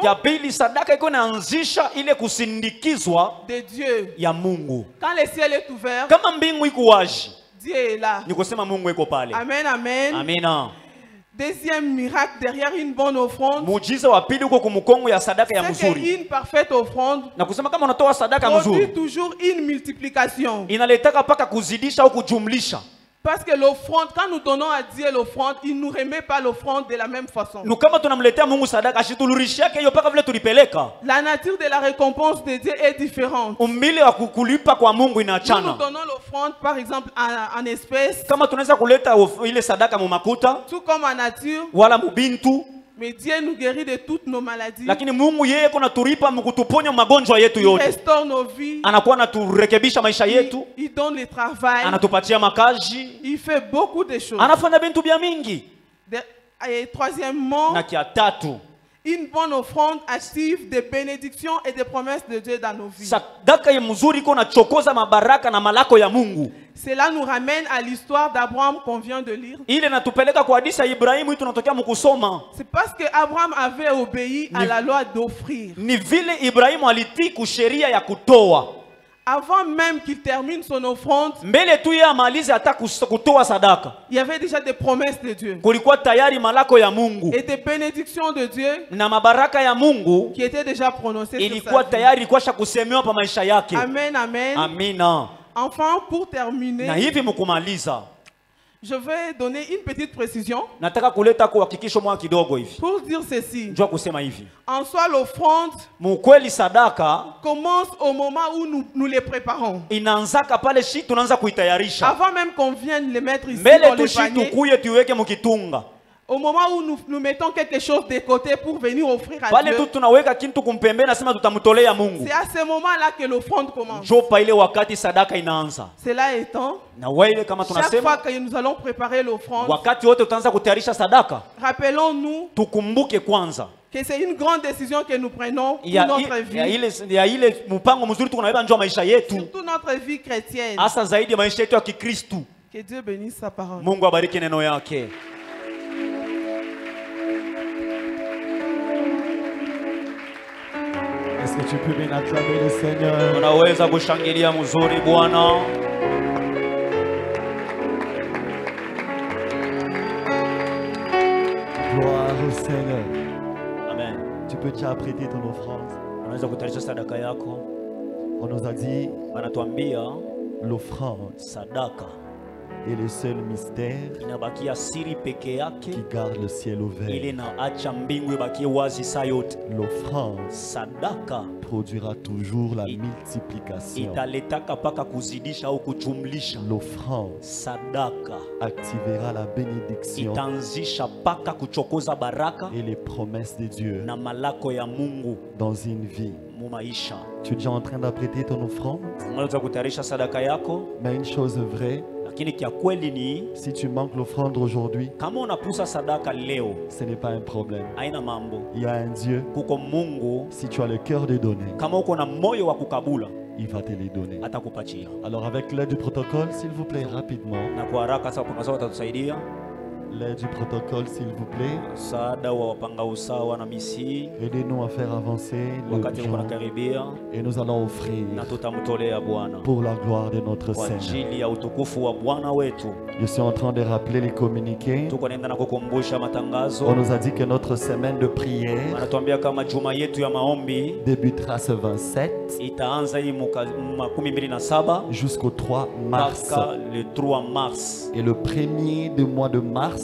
B: ya pili, sadaka iko inaanzisha ile kusindikizwa
E: de Dieu
B: ya Mungu.
E: Quand le ciel est ouvert,
B: kama mbingu iko wazi,
E: Dieu est là.
B: Ni kusema Mungu iko pale.
E: Amen, amen.
B: Amina.
E: Deuxième miracle derrière une bonne offrande.
B: Muujiza wa pili uko kumukongo ya sadaka ya
E: C'est
B: mzuri.
E: qu'une parfaite offrande
B: Na kusema kama unatoa sadaka
E: produit
B: mzuri,
E: toujours une multiplication.
B: inaletaka paka kuzidisha au kujumlisha.
E: Parce que l'offrande, quand nous donnons à Dieu l'offrande, il ne nous remet pas l'offrande de la même façon.
B: Nukama tunamletea Mungu sadaka, ashitulurishake hiyo paka vile tulipeleka.
E: La nature de la récompense de Dieu est différente.
B: Umbile wa kulipa kwa Mungu
E: Nous
B: inaachana.
E: donnons l'offrande, par exemple, en espèces,
B: Kama tunaweza kuleta ile sadaka mu makuta
E: tout comme en nature,
B: wala mubintu,
E: mais Dieu nous guérit de toutes nos maladies.
B: lakini Mungu yeye kuna turipa mkutuponya magonjwa yetu
E: Il
B: yote.
E: restaure nos vies.
B: Anakuwa anaturekebisha maisha yetu,
E: Il donne le travail.
B: anatupatia makazi,
E: Il fait beaucoup de choses.
B: anafanya bintu bya mingi.
E: Et troisièmement,
B: Na kia tatu,
E: une bonne offrande active des bénédictions et des promesses de Dieu dans nos vies.
B: sadaka ya mzuri iko nachokoza mabaraka na malako ya Mungu.
E: Cela nous ramène à l'histoire d'Abraham qu'on vient de lire.
B: Ile natupeleka kwa hadithi ya Ibrahimu, hii tunatokea mkusoma.
E: C'est parce que Abraham avait obéi à la loi d'offrir.
B: Ni vile Ibrahimu alitii kusheria ya kutoa.
E: Avant même qu'il termine son offrande,
B: Mbele tu yeye amalize hata kutoa sadaka,
E: il y avait déjà des promesses de Dieu
B: kulikuwa tayari malako ya Mungu
E: et des bénédictions de Dieu
B: na mabaraka ya Mungu
E: qui étaient déjà prononcées sur
B: ilikuwa
E: sa vie.
B: tayari kwasha kusemewa pa maisha yake.
E: Amen, amen.
B: Amina.
E: Enfin, pour
B: Na
E: terminer,
B: hivi mkumaliza,
E: je vais donner une petite précision
B: nataka kuleta kuhakikisho mwa kidogo hivi.
E: pour dire ceci.
B: Njoo kusema hivi.
E: En soi, l'offrande
B: Mukweli sadaka
E: commence au moment où nous les préparons.
B: inaanzaka pale shi tunaanza kuitayarisha.
E: Avant même qu'on vienne les mettre ici
B: Mbele
E: dans le
B: tu shi
E: panier,
B: tukuye tuweke mukitunga.
E: au moment où nous mettons quelque chose de côté pour venir offrir à
B: Pale
E: Dieu,
B: tu tunaweka kintu kumpembe na sema tutamtolea Mungu.
E: c'est à ce moment-là que l'offrande commence.
B: Njoo pa ile wakati sadaka inaanza.
E: Cela étant,
B: Na wewe kama
E: chaque fois
B: tunasema
E: que nous allons préparer l'offrande,
B: wakati wote tutaanza kutayarisha sadaka,
E: rappelons-nous
B: tukumbuke kwanza
E: que c'est une grande décision que nous prenons pour
B: ya
E: notre vie,
B: ile mpango mzuri tukunabeba njoo maisha yetu,
E: surtout notre vie chrétienne.
B: hasa zaidi ya maisha yetu ya Kikristo.
E: Que Dieu bénisse sa parole.
B: Mungu abariki neno yake.
D: Est-ce que tu peux bien acclamer le Seigneur?
B: Unaweza kushangilia mzuri Bwana.
D: Gloire au Seigneur.
B: Amen.
D: Tu peux déjà prêter ton offrande.
B: Unaweza kutayarisha sadaka yako.
D: On nous a dit
B: Wanatuambia
D: l'offrande
B: sadaka
D: est le seul mystère
B: inabakia siri peke yake,
D: qui garde le ciel
B: ile
D: ouvert.
B: na acha mbingu ibakie wazi saa yote.
D: L'offrande
B: Sadaka
D: produira toujours la multiplication.
B: italetaka paka kuzidisha au kujumlisha.
D: L'offrande
B: Sadaka
D: activera la bénédiction
B: itaanzisha paka kuchokoza baraka
D: et les promesses de Dieu
B: na malako ya Mungu
D: dans une vie.
B: mu maisha.
D: Tu es déjà en train d'apprêter ton offrande,
B: Unaweza kutayarisha sadaka yako,
D: mais une chose est vraie,
B: lakini kia kweli ni
D: si tu manques l'offrande aujourd'hui,
B: kama unapusa sadaka leo
D: ce n'est pas un problème.
B: haina mambo.
D: Il y a un Dieu,
B: Kuko Mungu,
D: si tu as le cœur de donner,
B: kama uko na moyo wa kukabula
D: il va te les donner.
B: atakupatia.
D: Alors avec l'aide du protocole, s'il vous plaît, rapidement,
B: Na kwa haraka sasa wapanga usawa watatusaidia.
D: l'aide du protocole, s'il vous plaît,
B: Msaada wa wapanga usawa na misi
D: aidez-nous à faire avancer le
B: wakati uko
D: gens
B: nakaribia,
D: et nous allons offrir
B: na tutamtolea Bwana
D: pour la gloire de notre
B: kwa
D: Seigneur.
B: ajili ya utukufu wa Bwana wetu.
D: Je suis en train de rappeler les communiqués.
B: Tuko naenda na kukumbusha matangazo.
D: On nous a dit que notre semaine de prière
B: Anatuambia kama juma yetu ya maombi
D: débutera ce 27
B: itaanza hii 27
D: jusqu'au 3 mars.
B: mpaka le 3 mars.
D: Et le premier du mois de mars,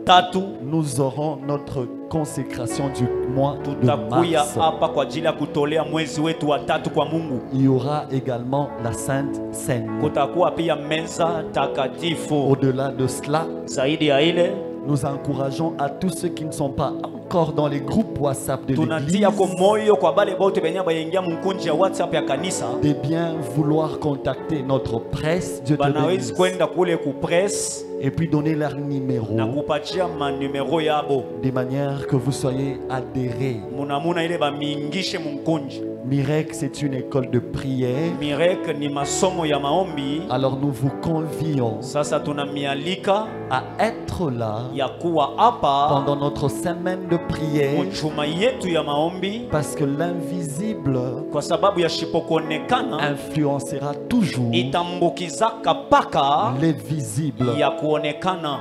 B: Tatu
D: nous aurons notre consécration du mois de
B: tutakuya
D: mars.
B: hapa kwa ajili ya kutolea mwezi wetu wa tatu kwa Mungu.
D: Il y aura également la Sainte Seine.
B: Kutakuwa pia meza takatifu.
D: Au-delà de cela,
B: Zaidi ya ile
D: nous encourageons à tous ceux qui ne sont pas encore dans les groupes WhatsApp de
B: tunatia
D: l'église
B: kwa moyo kwa bale bote benye baingia mkunji ya WhatsApp ya kanisa,
D: de bien vouloir contacter notre presse, Dieu te
B: banawezi
D: bénisse,
B: kwenda kule ku press
D: et puis donner leur numéro
B: na kupatia manumero yabo
D: de manière que vous soyez adhérés.
B: munamuna ile bamingishe mkunji.
D: Mirek, c'est une école de prière.
B: Mirek ni masomo ya maombi.
D: Alors nous vous convions
B: Sasa tunamialika
D: à être là
B: ya kuwa hapa
D: pendant notre semaine de prière,
B: mjuma yetu ya maombi,
D: parce que l'invisible
B: kwa sababu ya shipokonekana
D: influencera toujours
B: itambukizaka paka
D: les visibles.
B: ya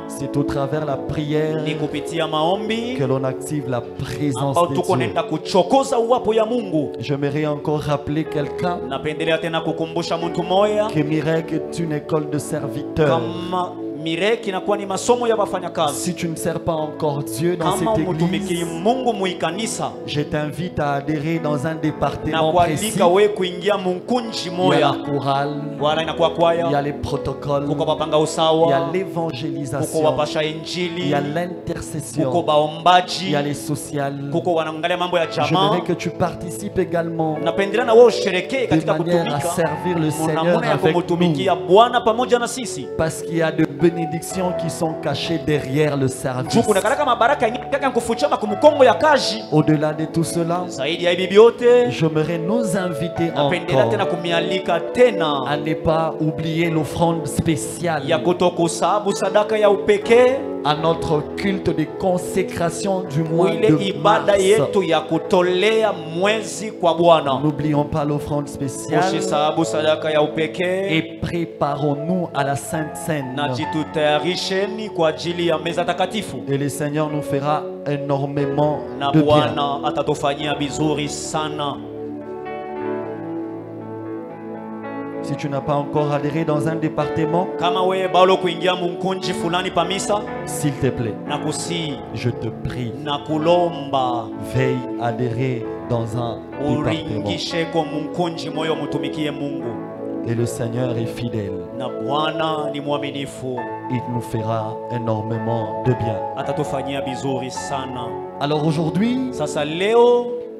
D: C'est au travers la prière que l'on active la présence de Dieu. J'aimerais encore rappeler quelqu'un que Mirek est une école de serviteurs. Si tu ne sers pas encore Dieu dans cette église, je t'invite à adhérer dans un département précis. Il y a la chorale, il y a les protocoles, il y a l'évangélisation, il y a l'intercession, il y a les sociales. Je voudrais que tu participes également de manière à servir le Seigneur avec nous, parce qu'il y a de bénédictions qui sont cachées derrière le service. Au-delà de tout cela, j'aimerais nous inviter encore à ne pas oublier l'offrande spéciale, à notre culte de consécration du mois de mars. N'oublions pas l'offrande spéciale et préparons-nous à la Sainte Seine. Et le Seigneur nous fera énormément de bien. Si tu n'as pas encore adhéré dans un département, s'il te plaît, je te prie, veille à adhérer dans un département. Et le Seigneur est fidèle. Il nous fera énormément de bien. Alors aujourd'hui,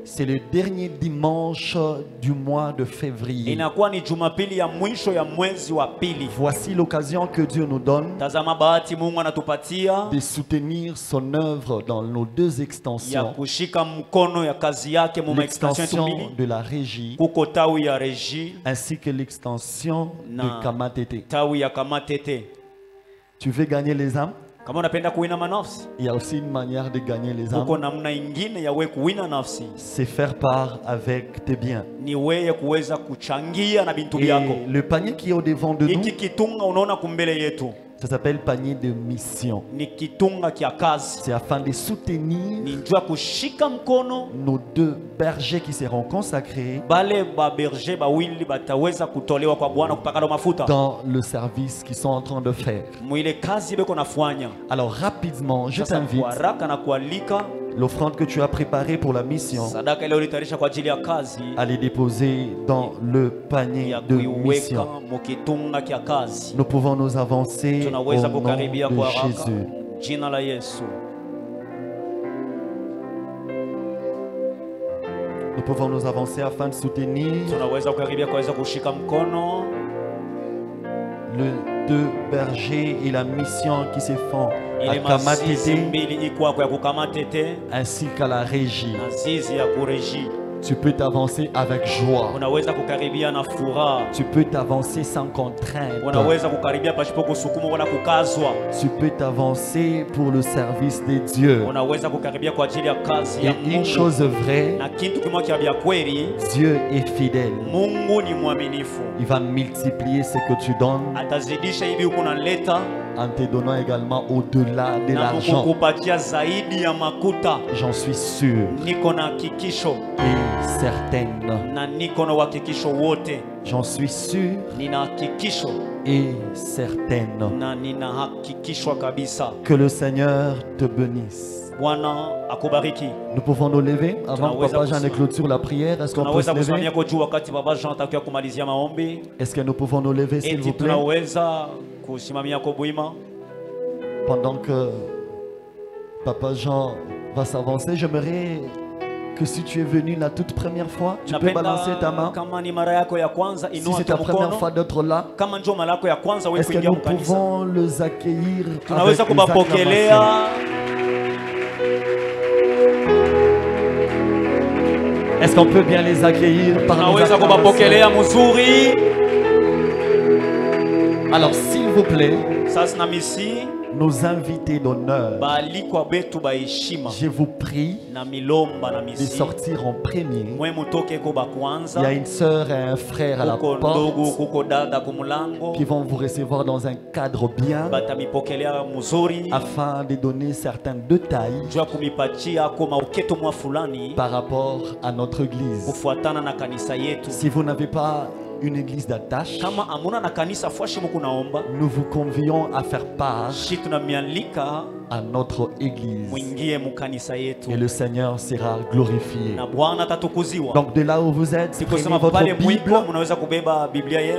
D: c'est le dernier dimanche du mois de février. Voici l'occasion que Dieu nous donne de soutenir son œuvre dans nos deux extensions. L'extension de la régie ainsi que l'extension de Kamatete. Tu veux gagner les âmes? Il y a aussi une manière de gagner les âmes. C'est faire part avec tes biens. Et le panier qui est au devant de nous, ça s'appelle panier de mission. C'est afin de soutenir nos deux bergers qui seront consacrés dans le service qu'ils sont en train de faire. Alors rapidement, je t'invite, l'offrande que tu as préparée pour la mission, à les déposer dans le panier de mission. Nous pouvons nous avancer au nom de Jésus. Nous pouvons nous avancer afin de soutenir les deux bergers et la mission qui se font à Kamatete ainsi qu'à la régie. Tu peux t'avancer avec joie. Tu peux t'avancer sans contrainte. Tu peux t'avancer pour le service de Dieu. Et une chose vraie, Dieu est fidèle. Il va multiplier ce que tu donnes en te donnant également au-delà de l'argent. J'en suis sûr et certaine. J'en suis sûr et certaine que le Seigneur te bénisse. Nous pouvons nous lever avant que Papa Jean ne clôture la prière. Est-ce qu'on peut se lever? Est-ce que nous pouvons nous lever, s'il vous plaît? Pendant que Papa Jean va s'avancer, j'aimerais que si tu es venu la toute première fois, tu peux balancer ta main. Si c'est ta première fois d'être là, est-ce que nous pouvons les accueillir avec les acclamations? Est-ce qu'on peut bien les accueillir par les acclamations? Alors s'il vous plaît, nos invités d'honneur, je vous prie de sortir en premier. Il y a une sœur et un frère à la porte qui vont vous recevoir dans un cadre bien afin de donner certains détails par rapport à notre église. Si vous n'avez pas une église d'attache, nous vous convions à faire part à notre église et le Seigneur sera glorifié. Donc de là où vous êtes, prenez votre Bible,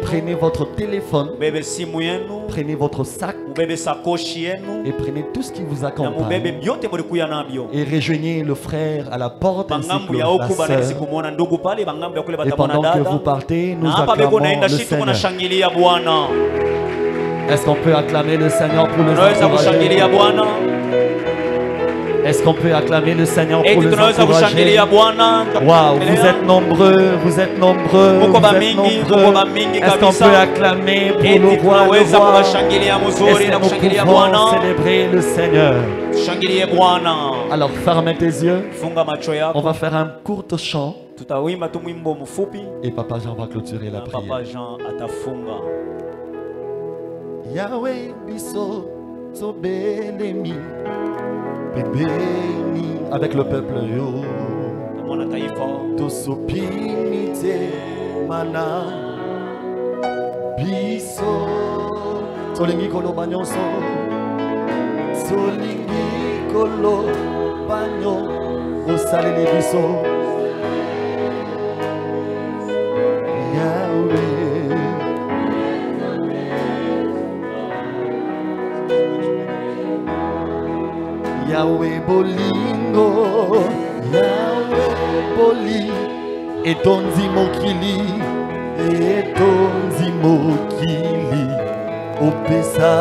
D: prenez votre téléphone, prenez votre sac et prenez tout ce qui vous accompagne et rejoignez le frère à la porte ainsi que la sœur. Et pendant que vous partez, nous acclamons le Seigneur. Est-ce qu'on peut acclamer le Seigneur pour les encourager? Est-ce qu'on peut acclamer le Seigneur pour les encourager? Waouh, vous êtes nombreux, vous êtes nombreux, vous êtes nombreux. Est-ce qu'on peut acclamer pour le roi, le roi? Est-ce que nous pouvons célébrer le Seigneur? Alors fermez tes yeux. On va faire un court chant. Et Papa Jean va clôturer la prière. Yahweh biso sobelemi bebeni avec le peuple yo tosopimite mana biso solingi koloba nyonso solingi koloba nyonso osaleli biso Yahweh. Yahweh bolingo, Yahweh boli, etonzi mokili, etonzi mokili, opesa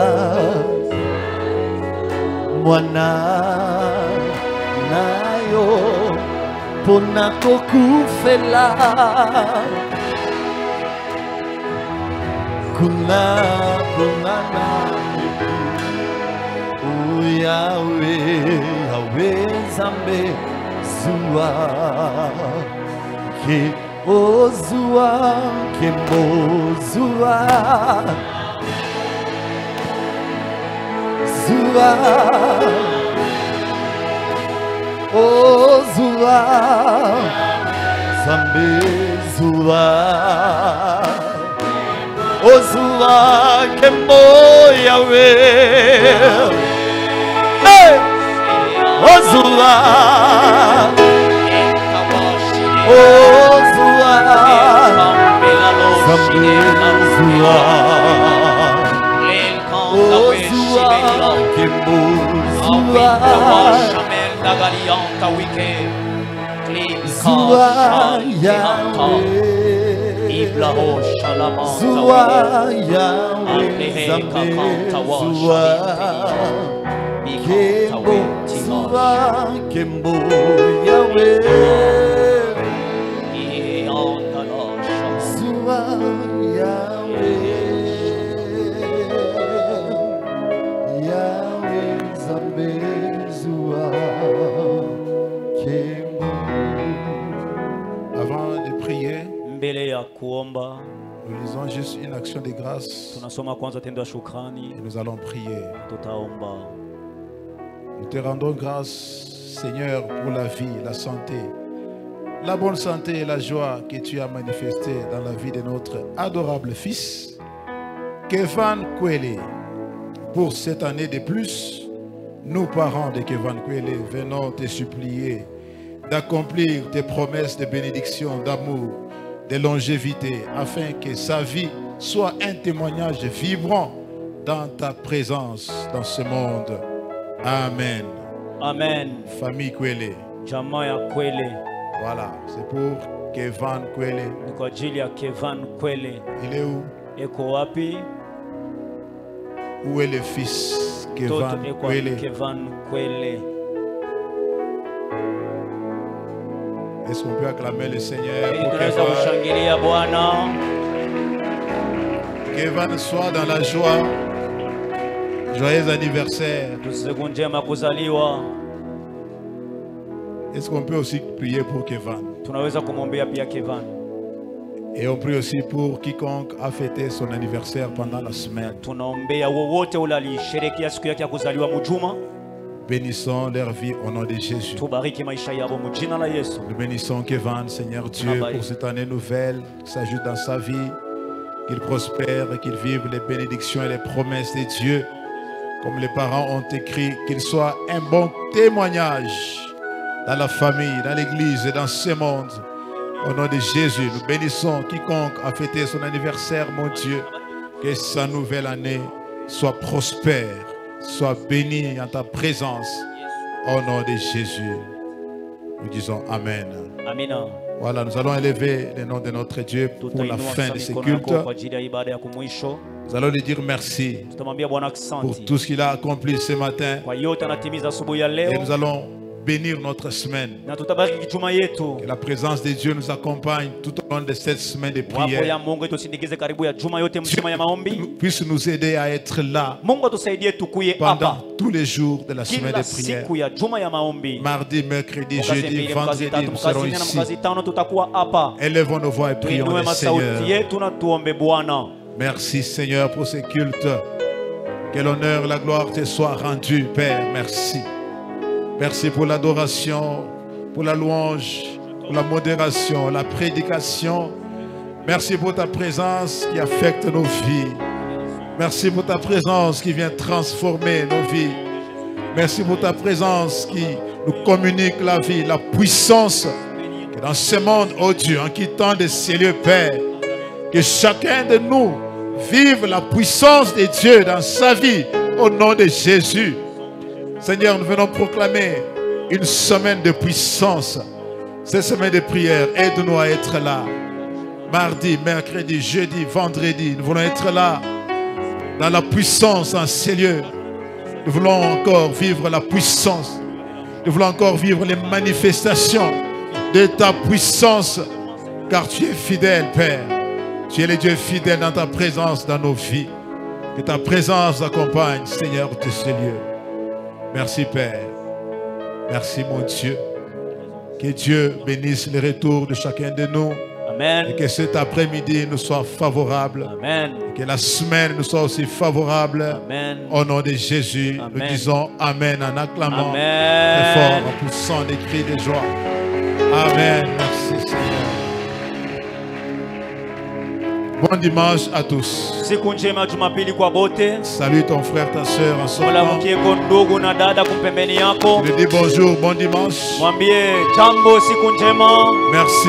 D: mwana nayo, pona kokufela, kuna Yahweh, Yahweh Zambe, Zua, Ke Ozua, Ke Mozua, Zua, Ozua, Zambe, Zua, Ozua, Ke Mo Yahweh. Ozua, Ozua, Zambe Zua, Ozua, Kembo Zua, Zua Yahweh, Zua Yahweh, Zambe Zua. Kembo, Zua, Kembo, Yahweh, Zua, Yahweh, Yahweh, Zambe, Zua, Kembo.
A: Avant de prier, nous lisons juste une action de grâce et nous allons prier. Nous te rendons grâce, Seigneur, pour la vie, la santé, la bonne santé et la joie que tu as manifestée dans la vie de notre adorable fils, Kevan Kwele. Pour cette année de plus, nous, parents de Kevan Kwele, venons te supplier d'accomplir tes promesses de bénédiction, d'amour, de longévité, afin que sa vie soit un témoignage vibrant dans ta présence dans ce monde. Amen.
B: Amen.
A: Famille Kwele.
B: Jamaya Kwele.
A: Voilà, c'est pour Kevan Kwele.
B: Kwa ajili ya Kevan Kwele.
A: Il est où?
B: Eko wapi?
A: Où est le fils Kevan Kwele?
B: Kevan Kwele.
A: Est-ce qu'on peut acclamer le Seigneur pour
B: Kevan?
A: Kevan soit dans la joie. Joyeux anniversaire. Est-ce qu'on peut aussi prier pour Kevin? Et on prie aussi pour quiconque a fêté son anniversaire pendant la semaine. Bénissons leur vie au nom de Jésus. Nous bénissons Kevin, Seigneur Dieu, pour cette année nouvelle qui s'ajoute dans sa vie. Qu'il prospère et qu'il vive les bénédictions et les promesses de Dieu. Comme les parents ont écrit, qu'il soit un bon témoignage dans la famille, dans l'église et dans ce monde. Au nom de Jésus, nous bénissons quiconque a fêté son anniversaire, mon Dieu. Que sa nouvelle année soit prospère, soit bénie en ta présence. Au nom de Jésus, nous disons Amen. Amen. Voilà, nous allons élever le nom de notre Dieu pour la fin de ce culte. Nous allons lui dire merci pour tout ce qu'il a accompli ce matin. Et nous allons bénir notre semaine. Que la présence de Dieu nous accompagne tout au long de cette semaine de prière. Dieu puisse nous aider à être là pendant tous les jours de la semaine de prière. Mardi, mercredi, jeudi, vendredi, nous serons ici. Élevons nos voix et prions le Seigneur. Merci Seigneur pour ce culte. Que l'honneur, la gloire te soit rendue, Père. Merci. Merci pour l'adoration, pour la louange, pour la modération, la prédication. Merci pour ta présence qui affecte nos vies. Merci pour ta présence qui vient transformer nos vies. Merci pour ta présence qui nous communique la vie, la puissance. Que dans ce monde, oh Dieu, en quittant de ces lieux, Père, que chacun de nous vive la puissance de Dieu dans sa vie au nom de Jésus. Seigneur, nous venons proclamer une semaine de puissance. Cette semaine de prière, aide-nous à être là. Mardi, mercredi, jeudi, vendredi, nous voulons être là dans la puissance dans ces lieux. Nous voulons encore vivre la puissance. Nous voulons encore vivre les manifestations de ta puissance. Car tu es fidèle, Père. Tu es le Dieu fidèle dans ta présence, dans nos vies. Que ta présence accompagne, Seigneur, de ces lieux. Merci Père. Merci mon Dieu. Que Dieu bénisse le retour de chacun de nous. Amen. Et que cet après-midi nous soit favorable. Amen. Et que la semaine nous soit aussi favorable. Amen. Au nom de Jésus, amen. Nous disons Amen en acclamant très fort, en poussant des cris de joie. Amen. Merci Seigneur. Bon dimanche à tous. Salut ton frère, ta soeur en son nom. Je dis bonjour, bon dimanche. Merci.